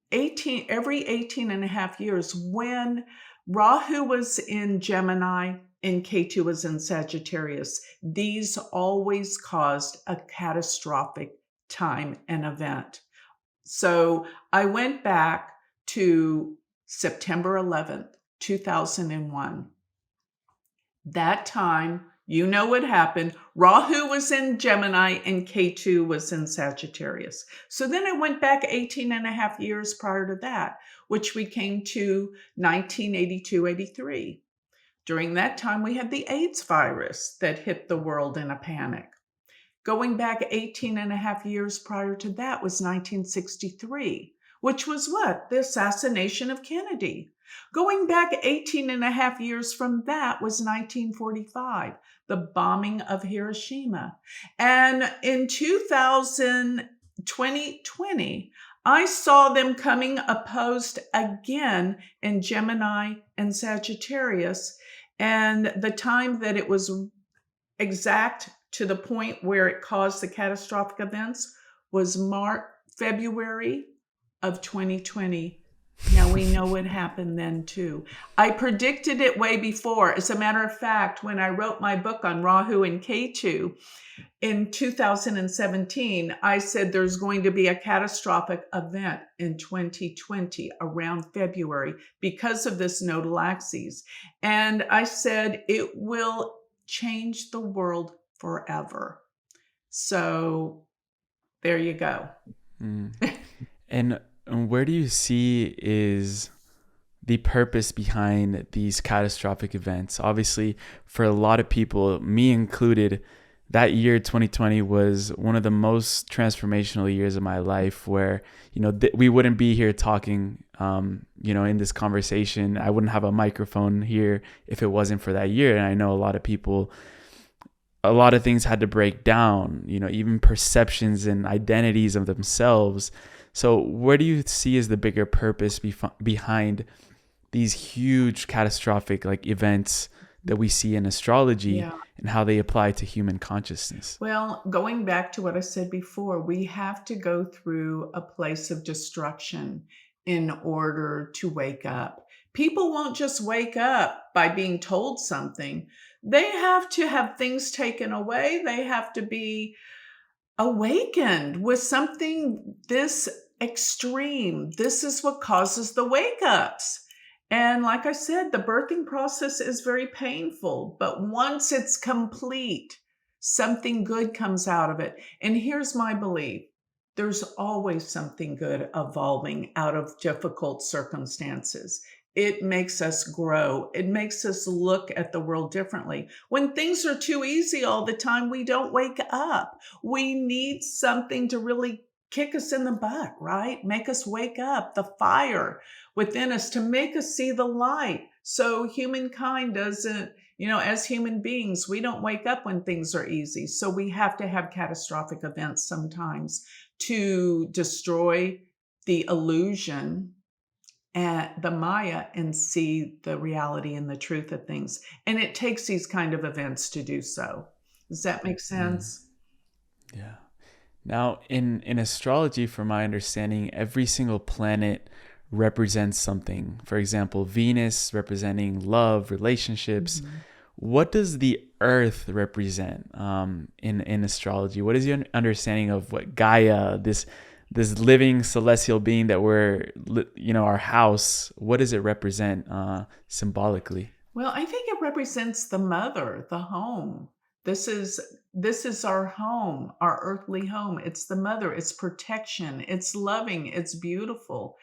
every 18 and a half years, when Rahu was in Gemini and Ketu was in Sagittarius, these always caused a catastrophic time and event. So I went back to September 11th, 2001. That time, you know what happened. Rahu was in Gemini and Ketu was in Sagittarius. So then I went back 18 and a half years prior to that, which we came to 1982-83. During that time, we had the AIDS virus that hit the world in a panic. Going back 18 and a half years prior to that was 1963, which was what? The assassination of Kennedy. Going back 18 and a half years from that was 1945, the bombing of Hiroshima. And in 2020, I saw them coming opposed again in Gemini and Sagittarius. And the time that it was exact to the point where it caused the catastrophic events was February of 2020. Now we know what happened then too. I predicted it way before. As a matter of fact, when I wrote my book on Rahu and Ketu in 2017, I said there's going to be a catastrophic event in 2020 around February because of this nodal axis. And I said it will change the world forever. So there you go. And where do you see is the purpose behind these catastrophic events? Obviously, for a lot of people, me included, that year 2020 was one of the most transformational years of my life, where we wouldn't be here talking in this conversation. I wouldn't have a microphone here if it wasn't for that year. And I know a lot of people, a lot of things had to break down, even perceptions and identities of themselves. So where do you see as the bigger purpose behind these huge catastrophic events that we see in astrology, and how they apply to human consciousness? Well, going back to what I said before, we have to go through a place of destruction in order to wake up. People won't just wake up by being told something. They have to have things taken away. They have to be awakened with something this extreme. This is what causes the wake ups. And like I said, the birthing process is very painful, but once it's complete, something good comes out of it. And here's my belief. There's always something good evolving out of difficult circumstances. It makes us grow. It makes us look at the world differently. When things are too easy all the time, we don't wake up. We need something to really kick us in the butt, right? Make us wake up, the fire within us to make us see the light. So humankind doesn't, as human beings, we don't wake up when things are easy. So we have to have catastrophic events sometimes to destroy the illusion and the Maya and see the reality and the truth of things. And it takes these kind of events to do so. Does that make sense? Yeah. Now, in astrology, from my understanding, every single planet represents something. For example, Venus representing love, relationships. Mm-hmm. What does the Earth represent in astrology? What is your understanding of what Gaia, this living celestial being that we're, our house, what does it represent symbolically? Well, I think it represents the mother, the home. This is our home, our earthly home. It's the mother, it's protection, it's loving, it's beautiful.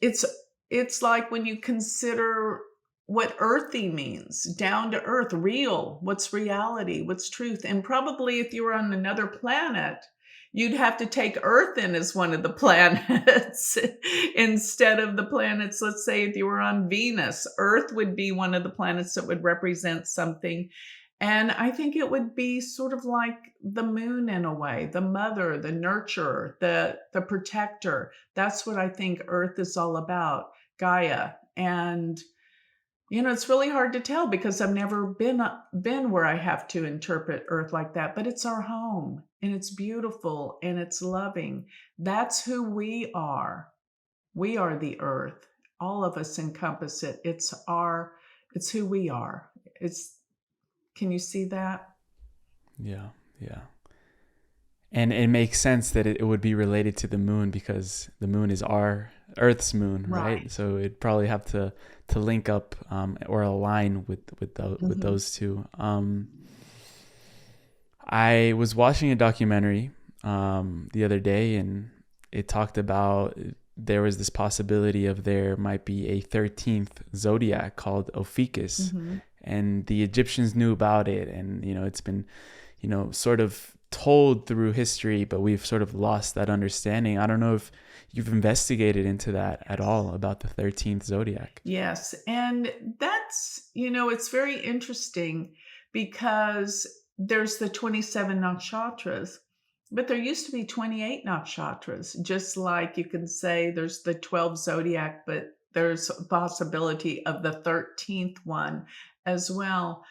It's like when you consider what earthy means, down to earth, real, what's reality, what's truth. And probably if you were on another planet, you'd have to take Earth in as one of the planets instead of the planets. Let's say if you were on Venus, Earth would be one of the planets that would represent something. And I think it would be sort of like the moon in a way, the mother, the nurturer, the protector. That's what I think Earth is all about, Gaia. And it's really hard to tell because I've never been where I have to interpret Earth like that, but it's our home and it's beautiful and it's loving. That's who we are. We are the Earth. All of us encompass it. It's who we are. Can you see that? Yeah. And it makes sense that it would be related to the moon because the moon is our Earth's moon, right? So it'd probably have to link up or align with those two. I was watching a documentary the other day, and it talked about there was this possibility of there might be a 13th zodiac called Ophiuchus, and the Egyptians knew about it, and it's been sort of told through history, but we've sort of lost that understanding. I don't know if you've investigated into that at all about the 13th zodiac. Yes. And that's, it's very interesting because there's the 27 nakshatras, but there used to be 28 nakshatras, just like you can say there's the 12 zodiac, but there's a possibility of the 13th one as well.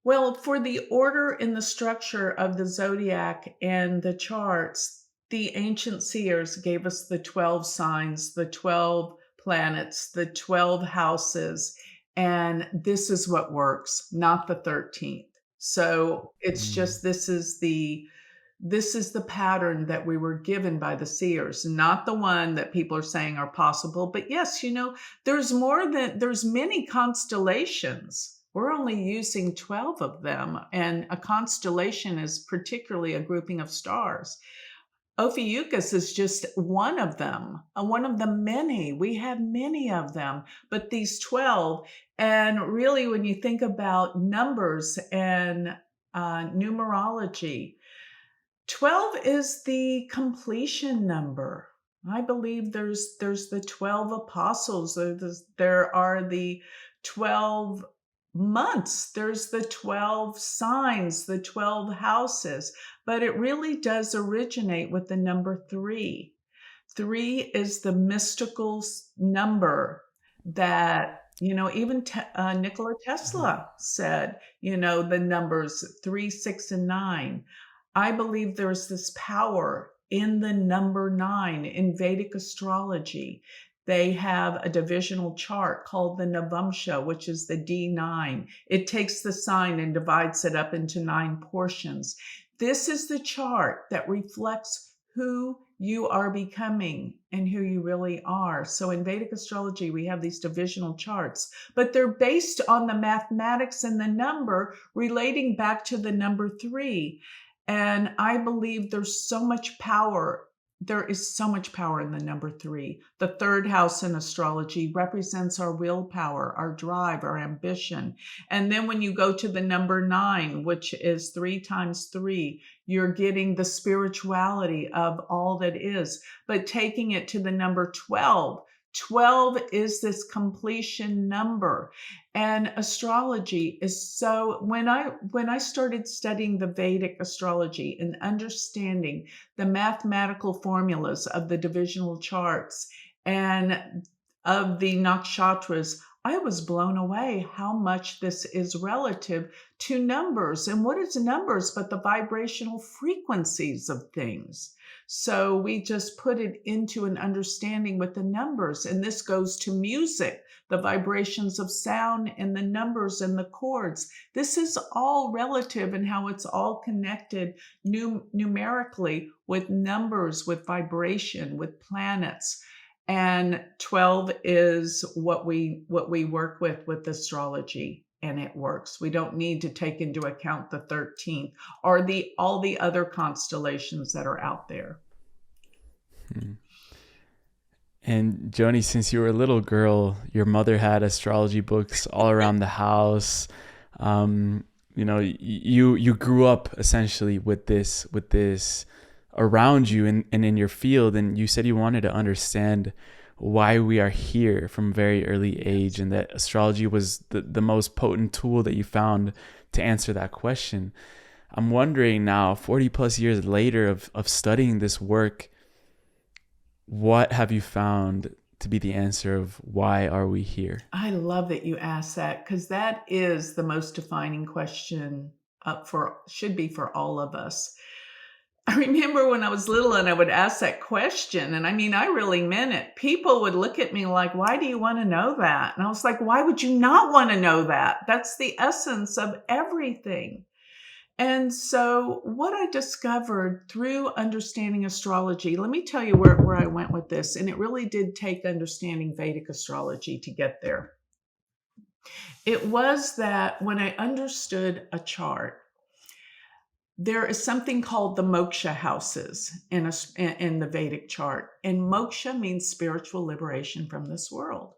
Well, for the order and the structure of the zodiac and the charts, the ancient seers gave us the 12 signs, the 12 planets, the 12 houses, and this is what works, not the 13th. So it's just this is the pattern that we were given by the seers, not the one that people are saying are possible. But yes, there's many constellations. We're only using 12 of them, and a constellation is particularly a grouping of stars. Ophiuchus is just one of them, one of the many. We have many of them, but these 12, and really when you think about numbers and numerology, 12 is the completion number. I believe there's the 12 apostles. There are the 12 months. There's the 12 signs, the 12 houses. But it really does originate with the number 3. 3 is the mystical number that, even Nikola Tesla said, the numbers 3, 6, and 9. I believe there's this power in the number 9 in Vedic astrology. They have a divisional chart called the Navamsha, which is the D9. It takes the sign and divides it up into 9 portions. This is the chart that reflects who you are becoming and who you really are. So in Vedic astrology, we have these divisional charts, but they're based on the mathematics and the number relating back to the number 3. And I believe there's so much power. There is so much power in the number 3. The third house in astrology represents our willpower, our drive, our ambition. And then when you go to the number 9, which is 3 times 3, you're getting the spirituality of all that is. But taking it to the number 12, 12 is this completion number. And astrology is so, when I started studying the Vedic astrology and understanding the mathematical formulas of the divisional charts and of the nakshatras, I was blown away how much this is relative to numbers. And what is numbers but the vibrational frequencies of things? So we just put it into an understanding with the numbers. And this goes to music, the vibrations of sound and the numbers and the chords. This is all relative and how it's all connected numerically with numbers, with vibration, with planets. And 12 is what we work with astrology, and it works. We don't need to take into account the 13th or all the other constellations that are out there. And Joni, since you were a little girl, your mother had astrology books all around the house. You grew up essentially with this around you and in your field, and you said you wanted to understand why we are here from a very early age, and that astrology was the most potent tool that you found to answer that question. I'm wondering now, 40 plus years later of studying this work, what have you found to be the answer of why are we here? I love that you asked that, because that is the most defining question should be for all of us. I remember when I was little and I would ask that question, and I mean, I really meant it. People would look at me like, why do you want to know that? And I was like, why would you not want to know that? That's the essence of everything. And so what I discovered through understanding astrology, let me tell you where I went with this, and it really did take understanding Vedic astrology to get there. It was that when I understood a chart, there is something called the moksha houses in the Vedic chart. And moksha means spiritual liberation from this world.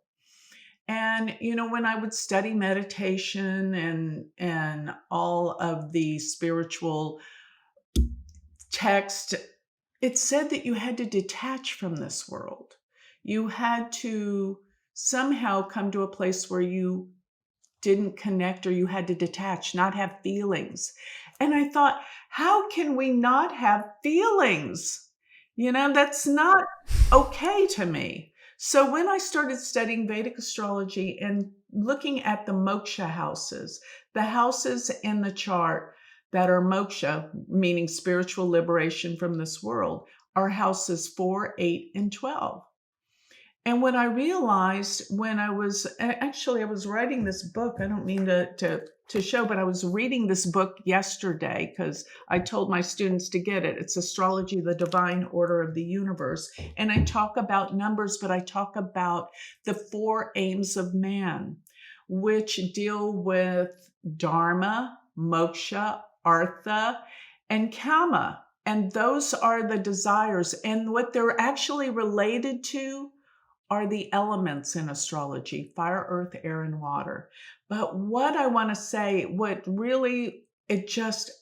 And, when I would study meditation and all of the spiritual text, it said that you had to detach from this world. You had to somehow come to a place where you didn't connect, or you had to detach, not have feelings. And I thought, how can we not have feelings? That's not okay to me. So when I started studying Vedic astrology and looking at the moksha houses, the houses in the chart that are moksha, meaning spiritual liberation from this world, are houses 4, 8, and 12. And what I realized when I was writing this book, I don't mean to show, but I was reading this book yesterday because I told my students to get it. It's Astrology, the Divine Order of the Universe. And I talk about numbers, but I talk about the 4 aims of man, which deal with dharma, moksha, artha, and kama. And those are the desires. And what they're actually related to are the elements in astrology: fire, earth, air, and water. But what I want to say,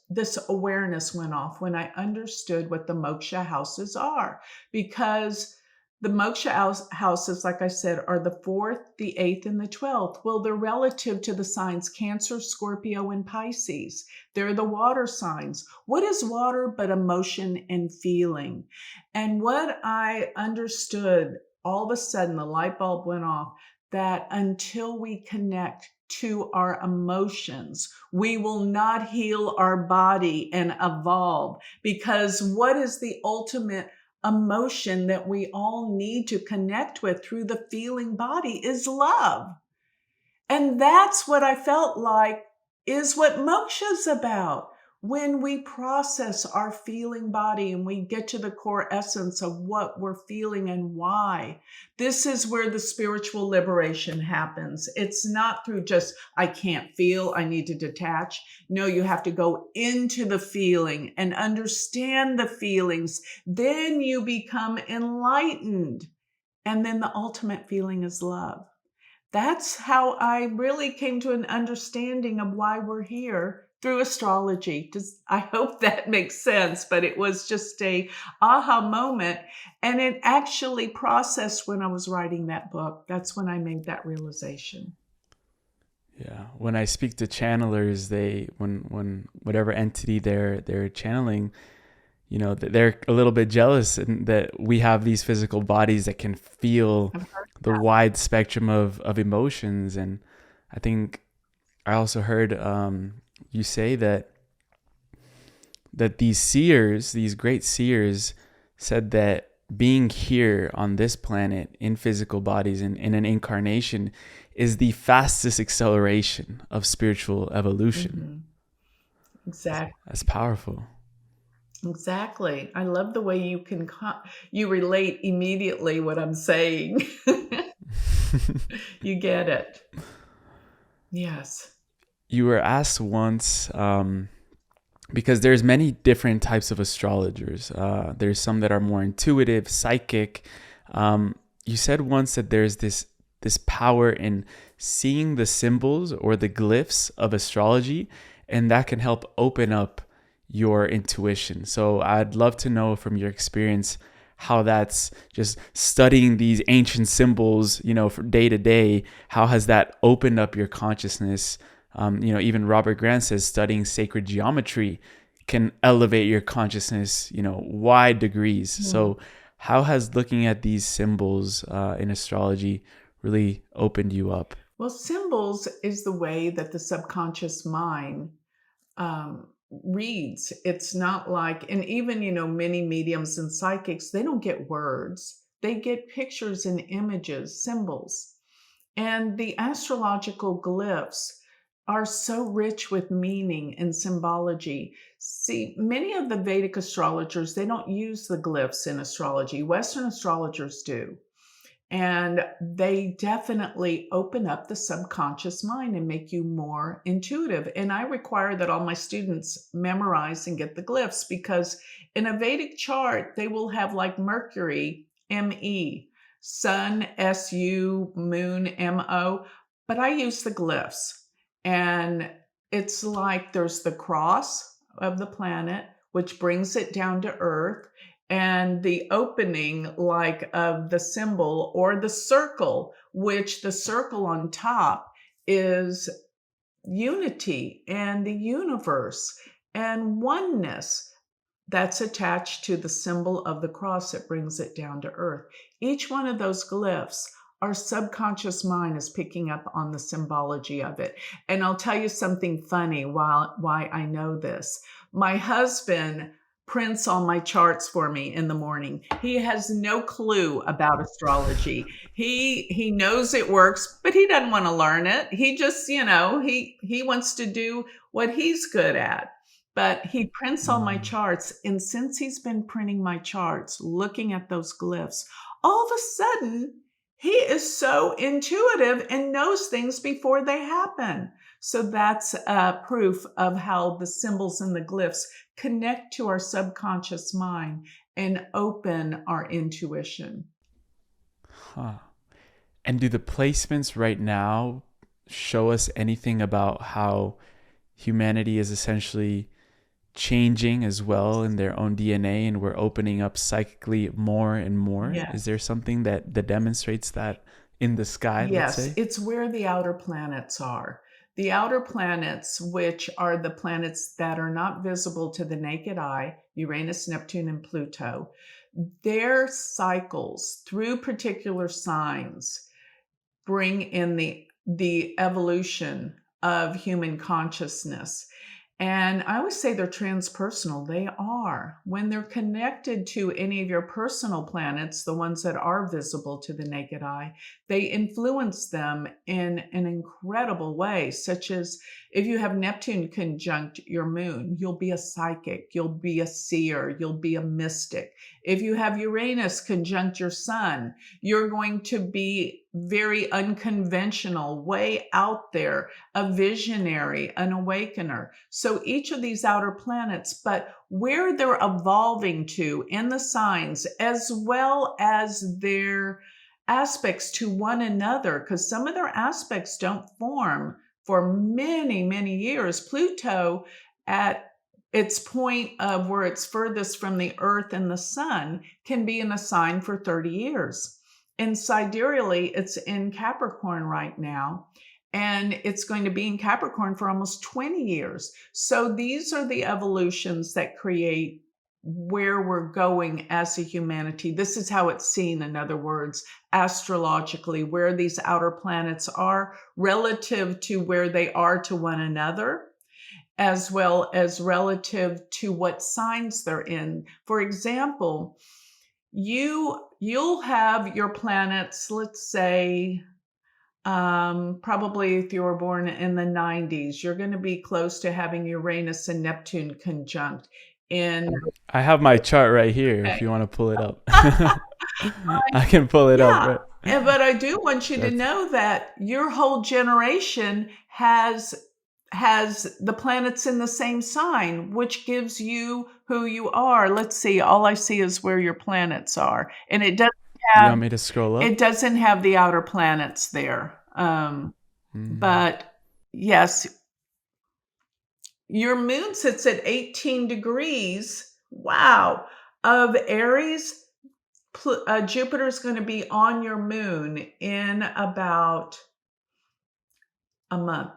this awareness went off when I understood what the moksha houses are, because the moksha houses, like I said, are the 4th, the 8th, and the 12th. Well, they're relative to the signs Cancer, Scorpio, and Pisces. They're the water signs. What is water but emotion and feeling? And what I understood, all of a sudden the light bulb went off, that until we connect to our emotions, we will not heal our body and evolve. Because what is the ultimate emotion that we all need to connect with through the feeling body is love. And that's what I felt like is what moksha is about. when we process our feeling body and we get to the core essence of what we're feeling and why, this is where the spiritual liberation happens. It's not through just, I can't feel, I need to detach. No, you have to go into the feeling and understand the feelings. Then you become enlightened. And then the ultimate feeling is love. That's how I really came to an understanding of why we're here through astrology. I hope that makes sense, but it was just a aha moment. And it actually processed when I was writing that book. That's when I made that realization. Yeah. When I speak to channelers, when whatever entity they're channeling, they're a little bit jealous and that we have these physical bodies that can feel the wide spectrum of emotions. And I think I also heard you say that these seers, these great seers, said that being here on this planet in physical bodies in an incarnation is the fastest acceleration of spiritual evolution. Mm-hmm. Exactly. That's powerful. Exactly. I love the way you relate immediately what I'm saying. You get it. Yes. You were asked once, because there's many different types of astrologers. There's some that are more intuitive, psychic. You said once that there's this power in seeing the symbols or the glyphs of astrology, and that can help open up your intuition. So I'd love to know from your experience how that's just studying these ancient symbols, from day to day. How has that opened up your consciousness? Even Robert Grant says studying sacred geometry can elevate your consciousness, wide degrees. Mm. So how has looking at these symbols in astrology really opened you up? Well, symbols is the way that the subconscious mind reads. It's not like, and even, many mediums and psychics, they don't get words. They get pictures and images, symbols. And the astrological glyphs are so rich with meaning and symbology. See, many of the Vedic astrologers, they don't use the glyphs in astrology. Western astrologers do. And they definitely open up the subconscious mind and make you more intuitive. And I require that all my students memorize and get the glyphs, because in a Vedic chart, they will have like Mercury, M-E, Sun, S-U, Moon, M-O. But I use the glyphs. And it's like there's the cross of the planet, which brings it down to Earth, and the opening like of the symbol, or the circle, which the circle on top is unity and the universe and oneness that's attached to the symbol of the cross that brings it down to Earth. Each one of those glyphs, our subconscious mind is picking up on the symbology of it. And I'll tell you something funny why I know this. My husband prints all my charts for me in the morning. He has no clue about astrology. He knows it works, but he doesn't want to learn it. He just, he wants to do what he's good at. But he prints all my charts. And since he's been printing my charts, looking at those glyphs, all of a sudden, he is so intuitive and knows things before they happen. So that's proof of how the symbols and the glyphs connect to our subconscious mind and open our intuition. Huh. And do the placements right now show us anything about how humanity is essentially changing as well in their own DNA, and we're opening up psychically more and more? Yes. Is there something that demonstrates that in the sky? Yes, let's say? it's where the outer planets are. The outer planets, which are the planets that are not visible to the naked eye, Uranus, Neptune, and Pluto, their cycles through particular signs bring in the evolution of human consciousness. And I always say they're transpersonal. They are. When they're connected to any of your personal planets, the ones that are visible to the naked eye, they influence them in an incredible way, such as if you have Neptune conjunct your moon, you'll be a psychic, you'll be a seer, you'll be a mystic. If you have Uranus conjunct your sun, you're going to be very unconventional, way out there, a visionary, an awakener. So each of these outer planets, but where they're evolving to in the signs, as well as their aspects to one another, because some of their aspects don't form for many, many years. Pluto, at its point of where it's furthest from the earth and the sun, can be in a sign for 30 years. And sidereally, it's in Capricorn right now, and it's going to be in Capricorn for almost 20 years. So these are the evolutions that create where we're going as a humanity. This is how it's seen, in other words, astrologically, where these outer planets are relative to where they are to one another, as well as relative to what signs they're in. For example, you'll have your planets, let's say, probably if you were born in the 90s, you're going to be close to having Uranus and Neptune conjunct in. I have my chart right here if you want to pull it up. I can pull it up. Right? But I do want you to know that your whole generation has the planets in the same sign, which gives you who you are. Let's see, all I see is where your planets are, and it doesn't You have, want me to scroll up? it doesn't have the outer planets there. But yes, your moon sits at 18 degrees. Wow. Of Aries. Jupiter is going to be on your moon in about a month.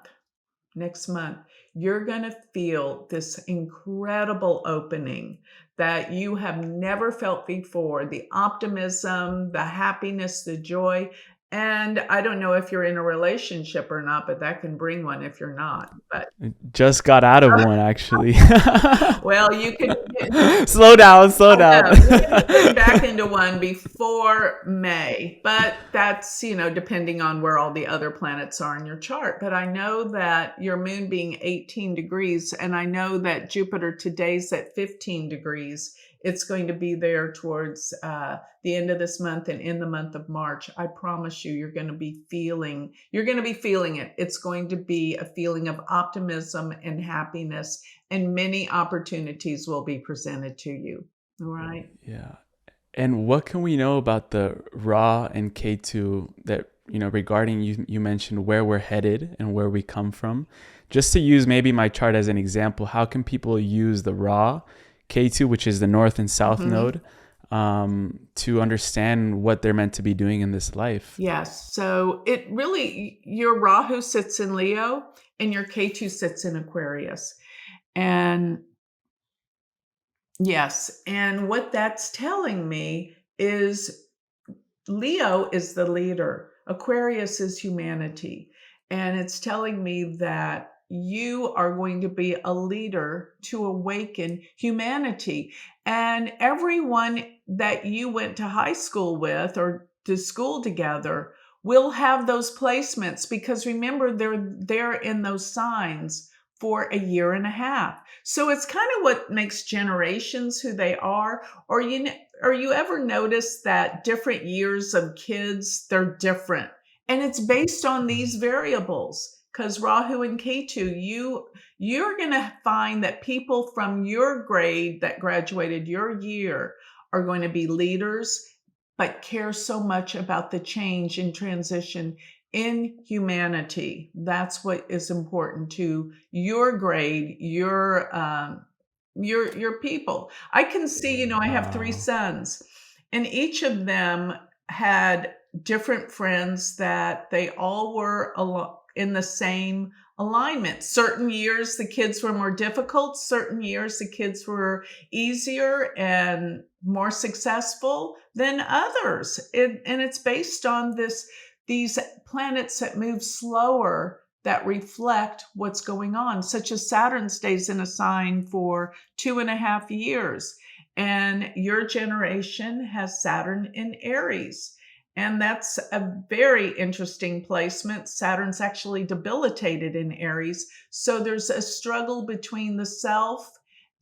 Next month, you're going to feel this incredible opening that you have never felt before. The optimism, the happiness, the joy. And I don't know if you're in a relationship or not, but that can bring one if you're not. But just got out of one, actually. Well, you can slow down. You can get back into one before May, but that's, depending on where all the other planets are in your chart. But I know that your moon being 18 degrees, and I know that Jupiter today's at 15 degrees. It's going to be there towards the end of this month and in the month of March. I promise you, you're going to be feeling it. It's going to be a feeling of optimism and happiness, and many opportunities will be presented to you. All right. Yeah. And what can we know about the Rahu and Ketu that, regarding you mentioned where we're headed and where we come from? Just to use maybe my chart as an example, how can people use the Rahu, Ketu, which is the north and south node, to understand what they're meant to be doing in this life? Yes. So your Rahu sits in Leo and your Ketu sits in Aquarius. And yes, and what that's telling me is Leo is the leader. Aquarius is humanity. And it's telling me that you are going to be a leader to awaken humanity. And everyone that you went to high school with or to school together will have those placements, because remember, they're in those signs for a year and a half. So it's kind of what makes generations who they are. Or you ever notice that different years of kids, they're different? And it's based on these variables. Because Rahu and Ketu, you're going to find that people from your grade that graduated your year are going to be leaders, but care so much about the change and transition in humanity. That's what is important to your grade, your people. I can see, I have 3 sons, and each of them had different friends that they all were in the same alignment. Certain years the kids were more difficult, certain years the kids were easier and more successful than others. And it's based on these planets that move slower that reflect what's going on, such as Saturn stays in a sign for 2.5 years. And your generation has Saturn in Aries. And that's a very interesting placement. Saturn's actually debilitated in Aries. So there's a struggle between the self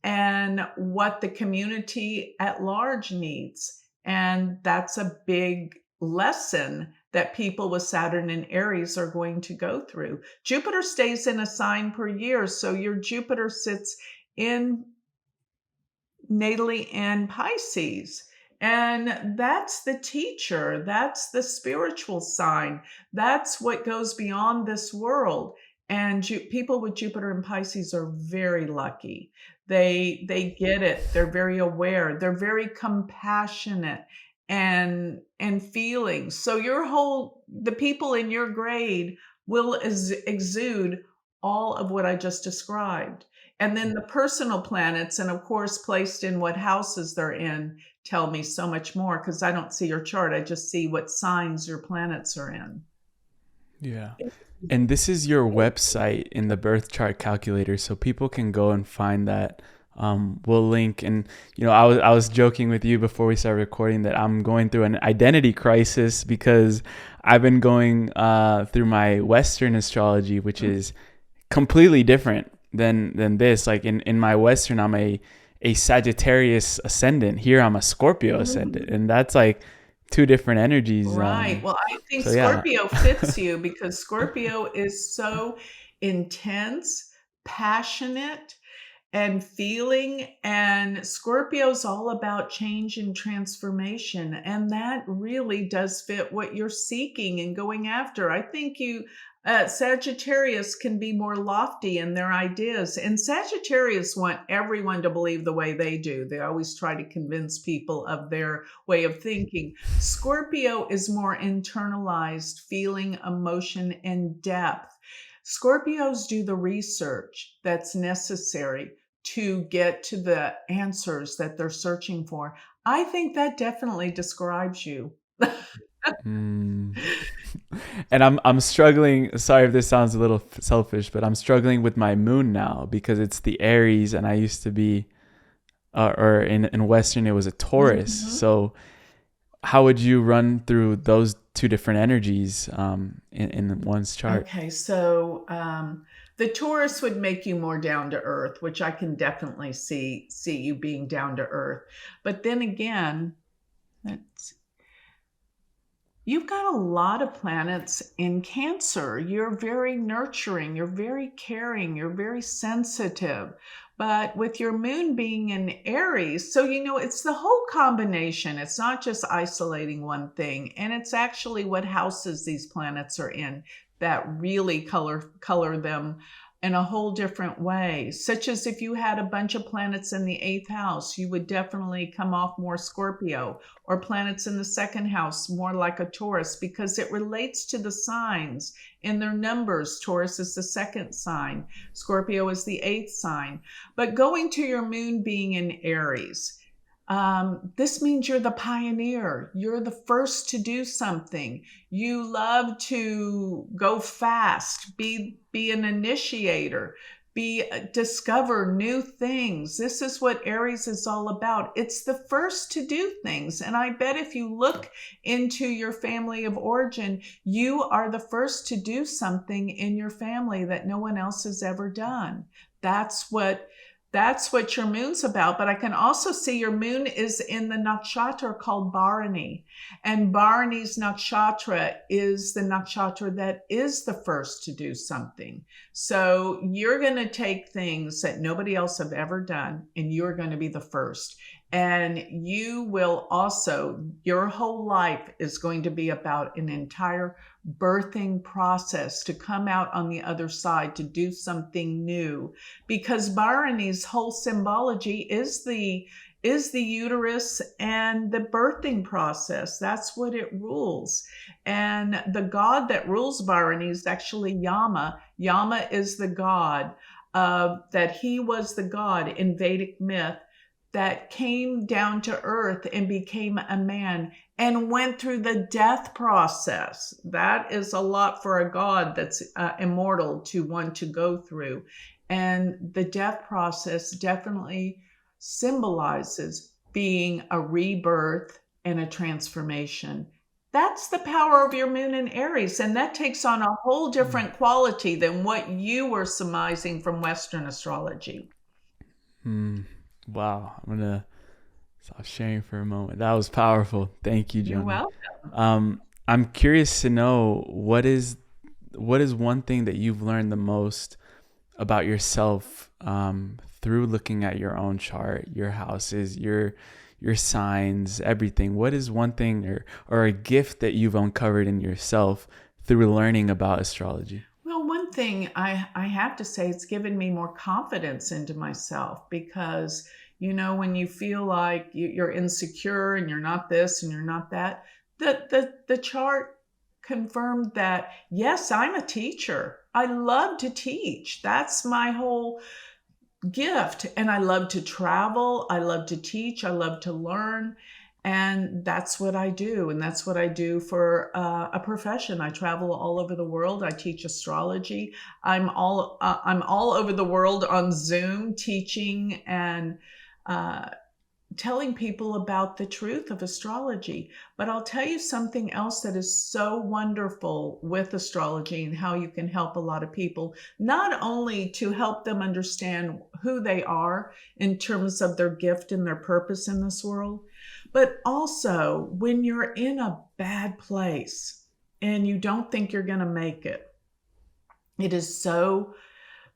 and what the community at large needs. And that's a big lesson that people with Saturn and Aries are going to go through. Jupiter stays in a sign per year. So your Jupiter sits in natally in Pisces. And that's the teacher. That's the spiritual sign. That's what goes beyond this world. And people with Jupiter and Pisces are very lucky. They get it. They're very aware. They're very compassionate and feeling. So the people in your grade will exude all of what I just described. And then the personal planets, and of course, placed in what houses they're in, tell me so much more, because I don't see your chart. I just see what signs your planets are in. Yeah. And this is your website in the birth chart calculator, so people can go and find that. We'll link. And I was joking with you before we started recording that I'm going through an identity crisis because I've been going through my Western astrology, which is completely different than this. Like in my Western, I'm a Sagittarius ascendant. Here I'm a Scorpio ascendant, and that's like two different energies. Right. Well, I think Scorpio fits you because Scorpio is so intense, passionate, and feeling. And Scorpio's all about change and transformation. And that really does fit what you're seeking and going after. I think Sagittarius can be more lofty in their ideas. And Sagittarius want everyone to believe the way they do. They always try to convince people of their way of thinking. Scorpio is more internalized, feeling, emotion, and depth. Scorpios do the research that's necessary to get to the answers that they're searching for. I think that definitely describes you. And I'm struggling. Sorry if this sounds a little selfish, but I'm struggling with my moon now because it's the Aries, and I used to be, or in Western it was a Taurus. Mm-hmm. So how would you run through those two different energies in one's chart? Okay, so the Taurus would make you more down to earth, which I can definitely see you being down to earth. But then again, you've got a lot of planets in Cancer. You're very nurturing, you're very caring, you're very sensitive. But with your moon being in Aries, so it's the whole combination. It's not just isolating one thing. And it's actually what houses these planets are in that really color them in a whole different way. Such as if you had a bunch of planets in the 8th house, you would definitely come off more Scorpio, or planets in the 2nd house, more like a Taurus, because it relates to the signs in their numbers. Taurus is the 2nd sign. Scorpio is the 8th sign. But going to your moon being in Aries, this means you're the pioneer. You're the first to do something. You love to go fast, be an initiator, discover new things. This is what Aries is all about. It's the first to do things. And I bet if you look into your family of origin, you are the first to do something in your family that no one else has ever done. That's what your moon's about. But I can also see your moon is in the nakshatra called Bharani. And Bharani's nakshatra is the nakshatra that is the first to do something. So you're going to take things that nobody else have ever done, and you're going to be the first. And you will also, your whole life is going to be about an entire birthing process to come out on the other side to do something new, because Bharani's whole symbology is the uterus and the birthing process. That's what it rules. And the god that rules Bharani is actually Yama. Yama is the god that he was the god in Vedic myth that came down to earth and became a man and went through the death process. That is a lot for a god that's immortal to want to go through. And the death process definitely symbolizes being a rebirth and a transformation. That's the power of your moon in Aries. And that takes on a whole different quality than what you were surmising from Western astrology. Wow. I'm going to stop sharing for a moment. That was powerful. Thank you, Joni. You're welcome. I'm curious to know what is one thing that you've learned the most about yourself through looking at your own chart, your houses, your signs, everything. What is one thing or a gift that you've uncovered in yourself through learning about astrology? Well, one thing I have to say, it's given me more confidence into myself, because, you know, when you feel like you're insecure and you're not this and you're not that, the chart confirmed that, yes, I'm a teacher. I love to teach. That's my whole gift. And I love to travel. I love to teach. I love to learn. And that's what I do. And that's what I do for a profession. I travel all over the world. I teach astrology. I'm all over the world on Zoom teaching and telling people about the truth of astrology. But I'll tell you something else that is so wonderful with astrology and how you can help a lot of people, not only to help them understand who they are in terms of their gift and their purpose in this world, but also when you're in a bad place and you don't think you're going to make it. It is so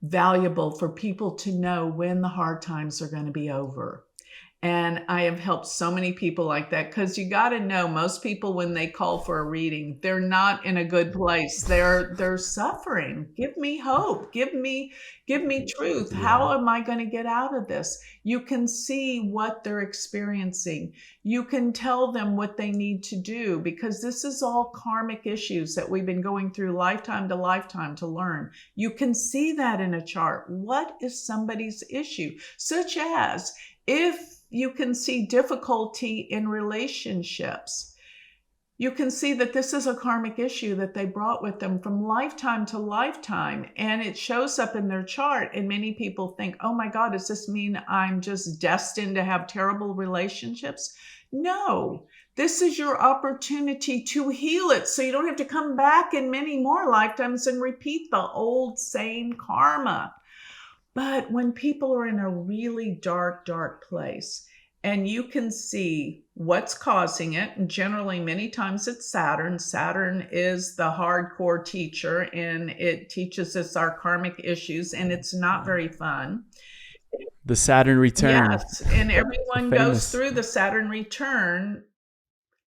valuable for people to know when the hard times are going to be over. And I have helped so many people like that, because you got to know, most people, when they call for a reading, they're not in a good place. They're suffering. Give me hope. Give me truth. How am I going to get out of this? You can see what they're experiencing. You can tell them what they need to do, because this is all karmic issues that we've been going through lifetime to lifetime to learn. You can see that in a chart. What is somebody's issue? Such as, if you can see difficulty in relationships, you can see that this is a karmic issue that they brought with them from lifetime to lifetime, and it shows up in their chart. And many people think, oh my God, does this mean I'm just destined to have terrible relationships? No, this is your opportunity to heal it, so you don't have to come back in many more lifetimes and repeat the old same karma. But when people are in a really dark, dark place, and you can see what's causing it, and generally many times it's Saturn. Saturn is the hardcore teacher, and it teaches us our karmic issues, and it's not very fun. The Saturn return. Yes, and everyone goes through the Saturn return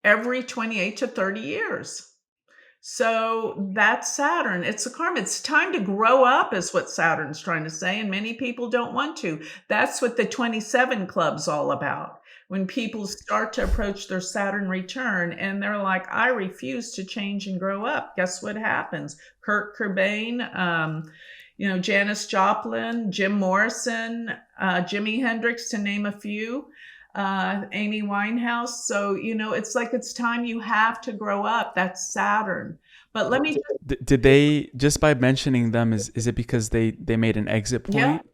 every 28 to 30 years. So that's Saturn. It's a karma. It's time to grow up, is what Saturn's trying to say. And many people don't want to. That's what the 27 Club's all about. When people start to approach their Saturn return and they're like, I refuse to change and grow up. Guess what happens? Kurt Cobain, Janis Joplin, Jim Morrison, Jimi Hendrix, to name a few. Amy Winehouse. So, it's like, it's time you have to grow up. That's Saturn. But let me... Did they, just by mentioning them, is it because they made an exit point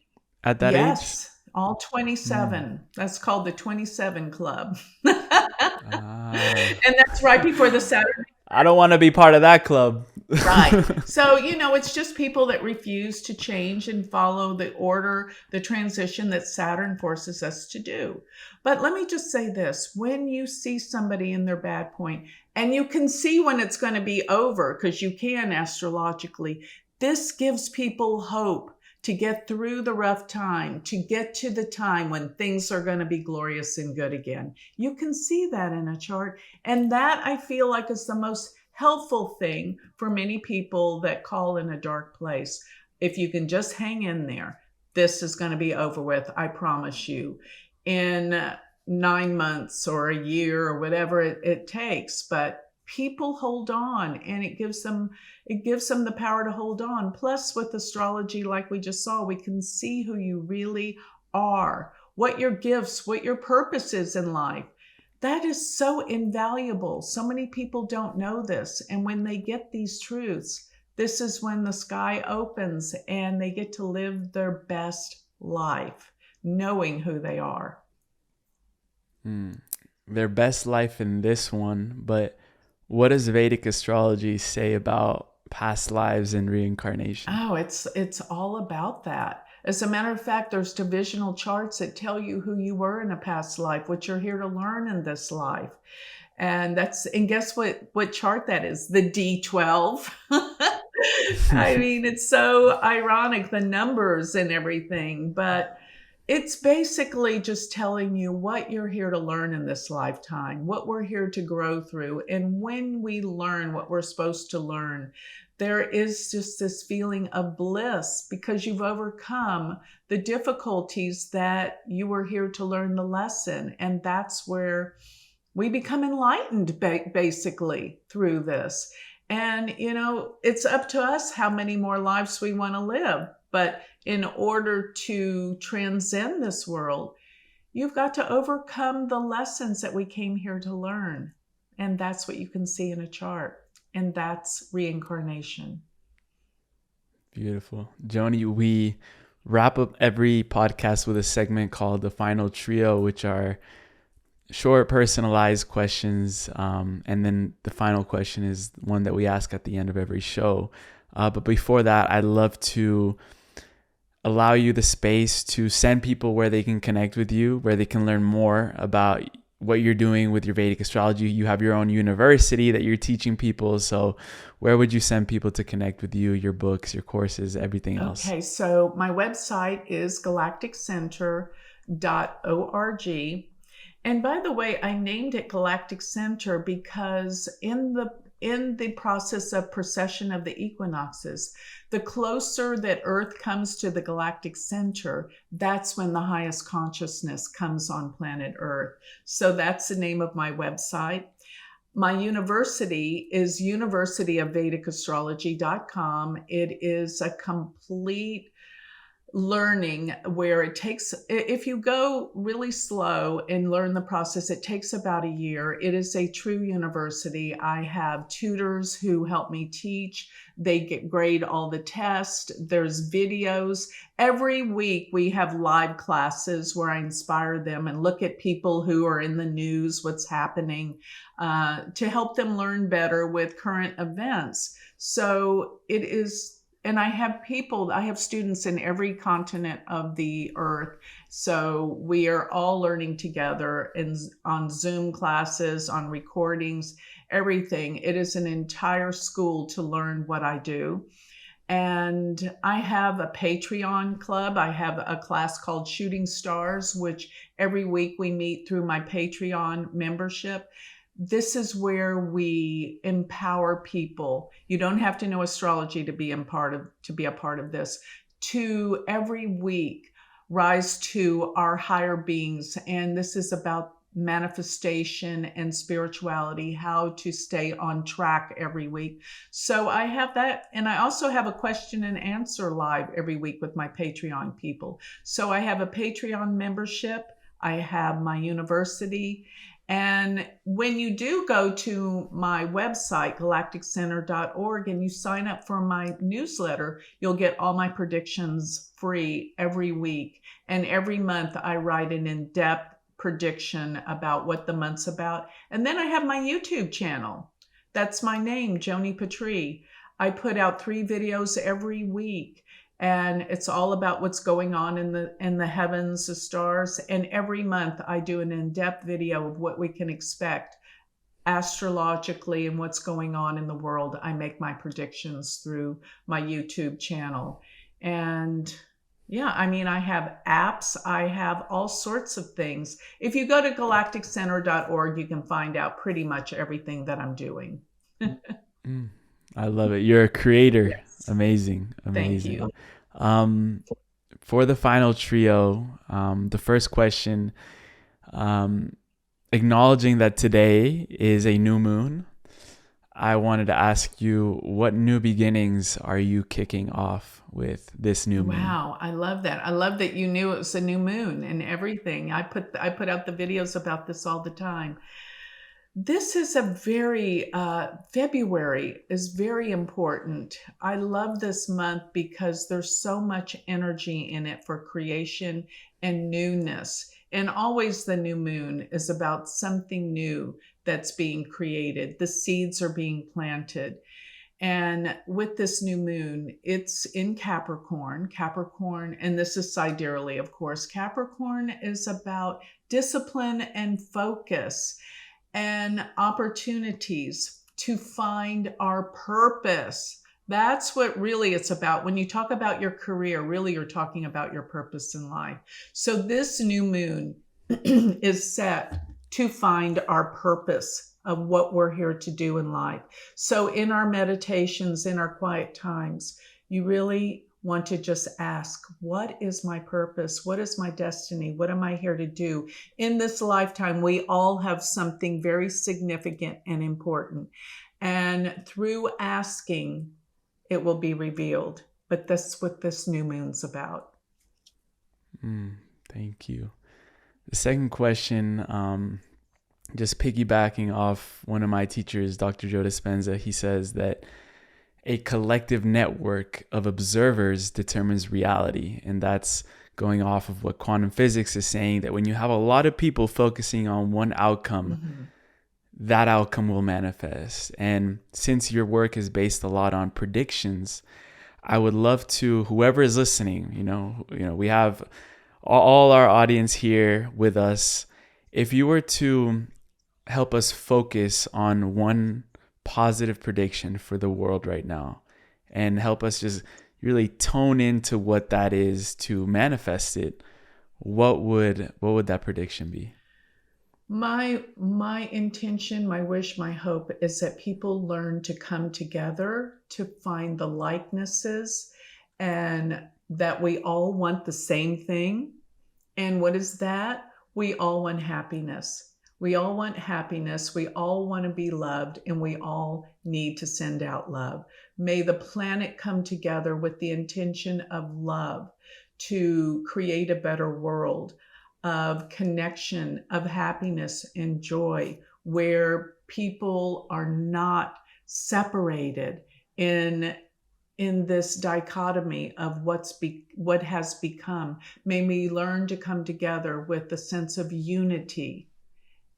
at that age? Yes, all 27. That's called the 27 Club. And that's right before the Saturn. I don't want to be part of that club. Right. So, it's just people that refuse to change and follow the order, the transition that Saturn forces us to do. But let me just say this. When you see somebody in their bad point, and you can see when it's going to be over, because you can astrologically, this gives people hope to get through the rough time, to get to the time when things are going to be glorious and good again. You can see that in a chart. And that, I feel like, is the most helpful thing for many people that call in a dark place. If you can just hang in there, this is going to be over with, I promise you, in 9 months or a year or whatever it takes. But people hold on, and it gives them the power to hold on. Plus, with astrology, like we just saw, we can see who you really are. what your gifts, what your purpose is in life. That is so invaluable. So many people don't know this. And when they get these truths, this is when the sky opens and they get to live their best life, knowing who they are. Their best life in this one, but what does Vedic astrology say about past lives and reincarnation? Oh, it's all about that. As a matter of fact, there's divisional charts that tell you who you were in a past life, what you're here to learn in this life. And guess what chart that is? The D12. I mean, it's so ironic, the numbers and everything, but it's basically just telling you what you're here to learn in this lifetime, what we're here to grow through. And when we learn what we're supposed to learn, there is just this feeling of bliss because you've overcome the difficulties that you were here to learn the lesson. And that's where we become enlightened basically through this. And, it's up to us how many more lives we want to live. But in order to transcend this world, you've got to overcome the lessons that we came here to learn. And that's what you can see in a chart. And that's reincarnation. Beautiful. Joni, we wrap up every podcast with a segment called the Final Trio, which are short, personalized questions. And then the final question is one that we ask at the end of every show. But before that, I'd love to allow you the space to send people where they can connect with you, where they can learn more about what you're doing with your Vedic astrology. You have your own university that you're teaching people. So where would you send people to connect with you, your books, your courses, everything else? Okay, so my website is galacticcenter.org. And by the way, I named it Galactic Center because in the process of precession of the equinoxes, the closer that Earth comes to the galactic center, that's when the highest consciousness comes on planet Earth. So that's the name of my website. My university is universityofvedicastrology.com. It is a complete learning where it takes, if you go really slow and learn the process, it takes about a year. It is a true university. I have tutors who help me teach. They grade all the tests. There's videos. Every week we have live classes where I inspire them and look at people who are in the news, what's happening, to help them learn better with current events. So it is. And I have students in every continent of the earth. So we are all learning together on Zoom classes, on recordings, everything. It is an entire school to learn what I do. And I have a Patreon club. I have a class called Shooting Stars, which every week we meet through my Patreon membership. This is where we empower people. You don't have to know astrology to be a part of this. To every week rise to our higher beings, and this is about manifestation and spirituality, how to stay on track every week. So I have that, and I also have a question and answer live every week with my Patreon people. So I have a Patreon membership. I have my university. And when you do go to my website, galacticcenter.org, and you sign up for my newsletter, you'll get all my predictions free every week. And every month I write an in-depth prediction about what the month's about. And then I have my YouTube channel. That's my name, Joni Patry. I put out 3 videos every week. And it's all about what's going on in the heavens, the stars. And every month I do an in-depth video of what we can expect astrologically and what's going on in the world. I make my predictions through my YouTube channel. And yeah, I mean, I have apps. I have all sorts of things. If you go to galacticcenter.org, you can find out pretty much everything that I'm doing. I love it. You're a creator. Yes. Amazing. Thank you. For the final trio, the first question, acknowledging that today is a new moon, I wanted to ask you, what new beginnings are you kicking off with this new moon? Wow, I love that. I love that you knew it was a new moon and everything. I put out the videos about this all the time. This is a very, February is very important. I love this month because there's so much energy in it for creation and newness. And always the new moon is about something new that's being created. The seeds are being planted. And with this new moon, it's in Capricorn, and this is sidereally, of course. Capricorn is about discipline and focus and opportunities to find our purpose. That's what really it's about. When you talk about your career, really you're talking about your purpose in life. So this new moon is set to find our purpose of what we're here to do in life. So in our meditations, in our quiet times, you really want to just ask, what is my purpose? What is my destiny? What am I here to do? In this lifetime, we all have something very significant and important. And through asking, it will be revealed. But that's what this new moon's about. Thank you. The second question, just piggybacking off one of my teachers, Dr. Joe Dispenza, he says that a collective network of observers determines reality. And that's going off of what quantum physics is saying, that when you have a lot of people focusing on one outcome, that outcome will manifest. And since your work is based a lot on predictions, I would love to, whoever is listening, we have all our audience here with us. If you were to help us focus on one positive prediction for the world right now and help us just really tone into what that is to manifest it, what would that prediction be? My intention, my wish, my hope is that people learn to come together to find the likenesses, and that we all want the same thing. And what is that? We all want happiness. We all want happiness. We all want to be loved, and we all need to send out love. May the planet come together with the intention of love to create a better world of connection, of happiness and joy, where people are not separated in this dichotomy of what has become. May we learn to come together with a sense of unity.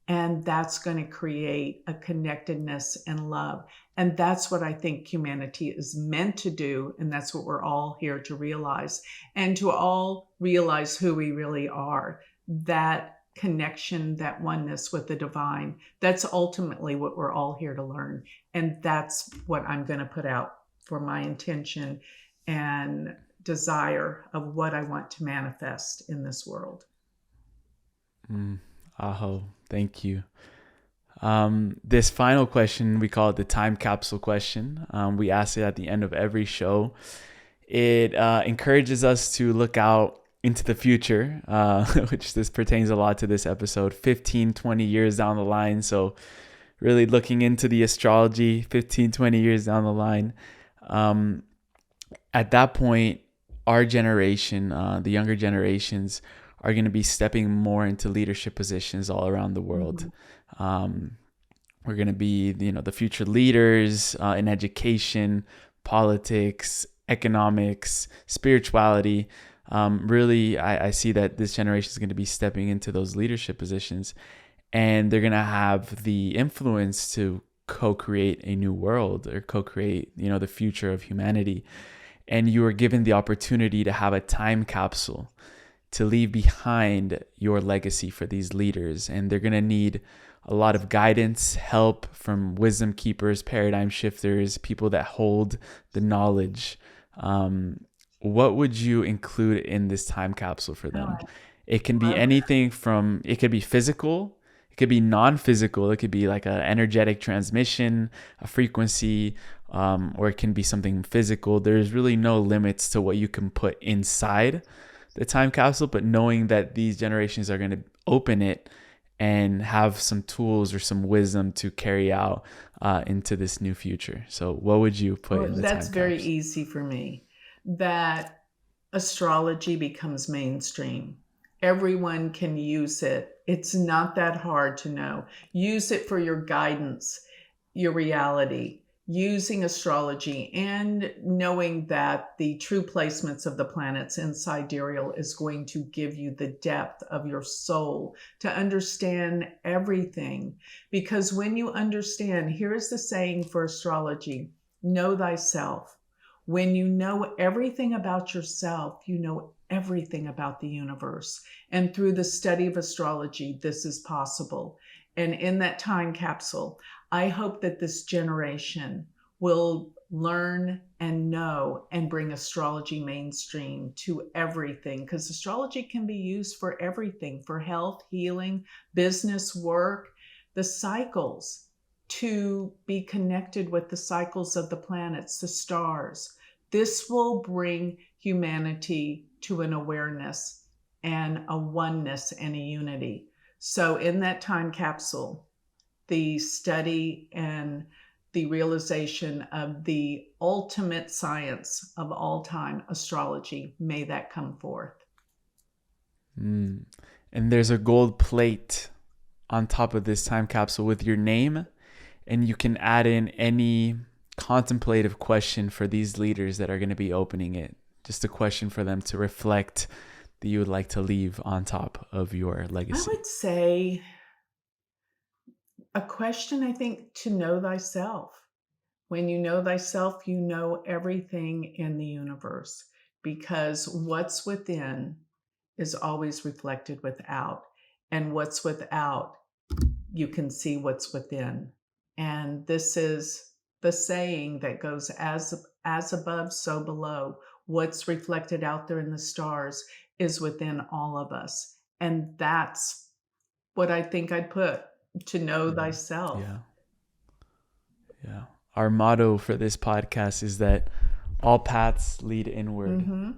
And that's going to create a connectedness and love. And that's what I think humanity is meant to do. And that's what we're all here to realize. And to all realize who we really are. That connection, that oneness with the divine. That's ultimately what we're all here to learn. And that's what I'm going to put out for my intention and desire of what I want to manifest in this world. Aho, thank you. This final question, we call it the time capsule question. We ask it at the end of every show. It encourages us to look out into the future, which this pertains a lot to this episode, 15, 20 years down the line. So really looking into the astrology 15, 20 years down the line. At that point, our generation, the younger generations, are going to be stepping more into leadership positions all around the world. We're going to be, the future leaders in education, politics, economics, spirituality. Really, I see that this generation is going to be stepping into those leadership positions, and they're going to have the influence to co-create a new world or co-create, the future of humanity. And you are given the opportunity to have a time capsule to leave behind your legacy for these leaders. And they're going to need a lot of guidance, help from wisdom keepers, paradigm shifters, people that hold the knowledge. What would you include in this time capsule for them? It can be anything from, it could be physical, it could be non-physical, it could be like an energetic transmission, a frequency, or it can be something physical. There's really no limits to what you can put inside the time capsule, but knowing that these generations are going to open it and have some tools or some wisdom to carry out into this new future. So what would you put in the That's time very capsule? easy for me. That astrology becomes mainstream. Everyone can use it. It's not that hard to know. Use it for your guidance, your reality, using astrology and knowing that the true placements of the planets in sidereal is going to give you the depth of your soul to understand everything. Because when you understand, here's the saying for astrology: know thyself. When you know everything about yourself, you know everything about the universe. And through the study of astrology, this is possible. And in that time capsule, I hope that this generation will learn and know and bring astrology mainstream to everything, because astrology can be used for everything, for health, healing, business, work, the cycles, to be connected with the cycles of the planets, the stars. This will bring humanity to an awareness and a oneness and a unity. So in that time capsule, the study and the realization of the ultimate science of all time, astrology, may that come forth. And there's a gold plate on top of this time capsule with your name, and you can add in any contemplative question for these leaders that are going to be opening it. Just a question for them to reflect that you would like to leave on top of your legacy. I would say a question, I think, to know thyself. When you know thyself, you know everything in the universe, because what's within is always reflected without. And what's without, you can see what's within. And this is the saying that goes as above, so below. What's reflected out there in the stars is within all of us. And that's what I think I'd put: to know thyself. Yeah. Our motto for this podcast is that all paths lead inward. Mm-hmm.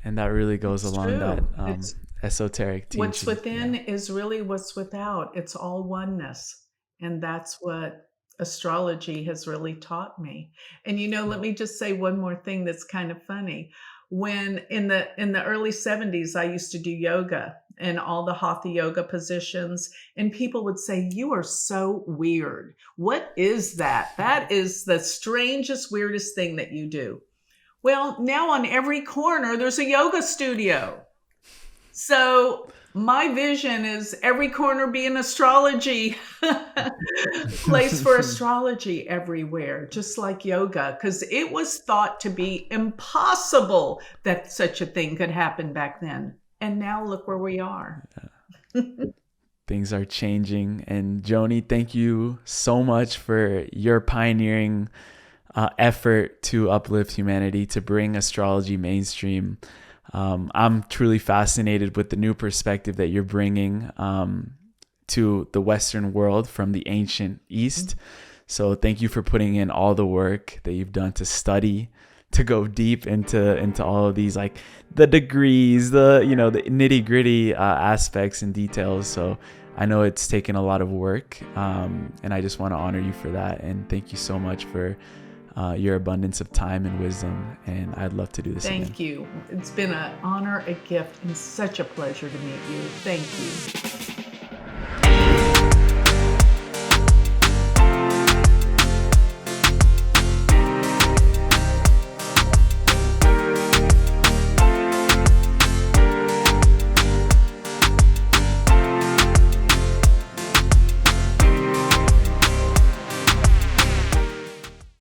And that really goes It's along true. that esoteric teaching. What's within is really what's without. It's all oneness. And that's what astrology has really taught me. And let me just say one more thing that's kind of funny. When in the early 70s, I used to do yoga and all the hatha yoga positions, and people would say, "You are so weird. What is that? That is the strangest, weirdest thing that you do." Well, now on every corner, there's a yoga studio. So my vision is every corner be an astrology place for astrology everywhere, just like yoga, because it was thought to be impossible that such a thing could happen back then. And now look where we are. Things are changing. And Joni, thank you so much for your pioneering effort to uplift humanity, to bring astrology mainstream. I'm truly fascinated with the new perspective that you're bringing to the Western world from the ancient East. So thank you for putting in all the work that you've done to study, to go deep into all of these, like the degrees, the nitty gritty aspects and details. So I know it's taken a lot of work, and I just want to honor you for that. And thank you so much for your abundance of time and wisdom, and I'd love to do this again. Thank you. It's been an honor, a gift, and such a pleasure to meet you. Thank you.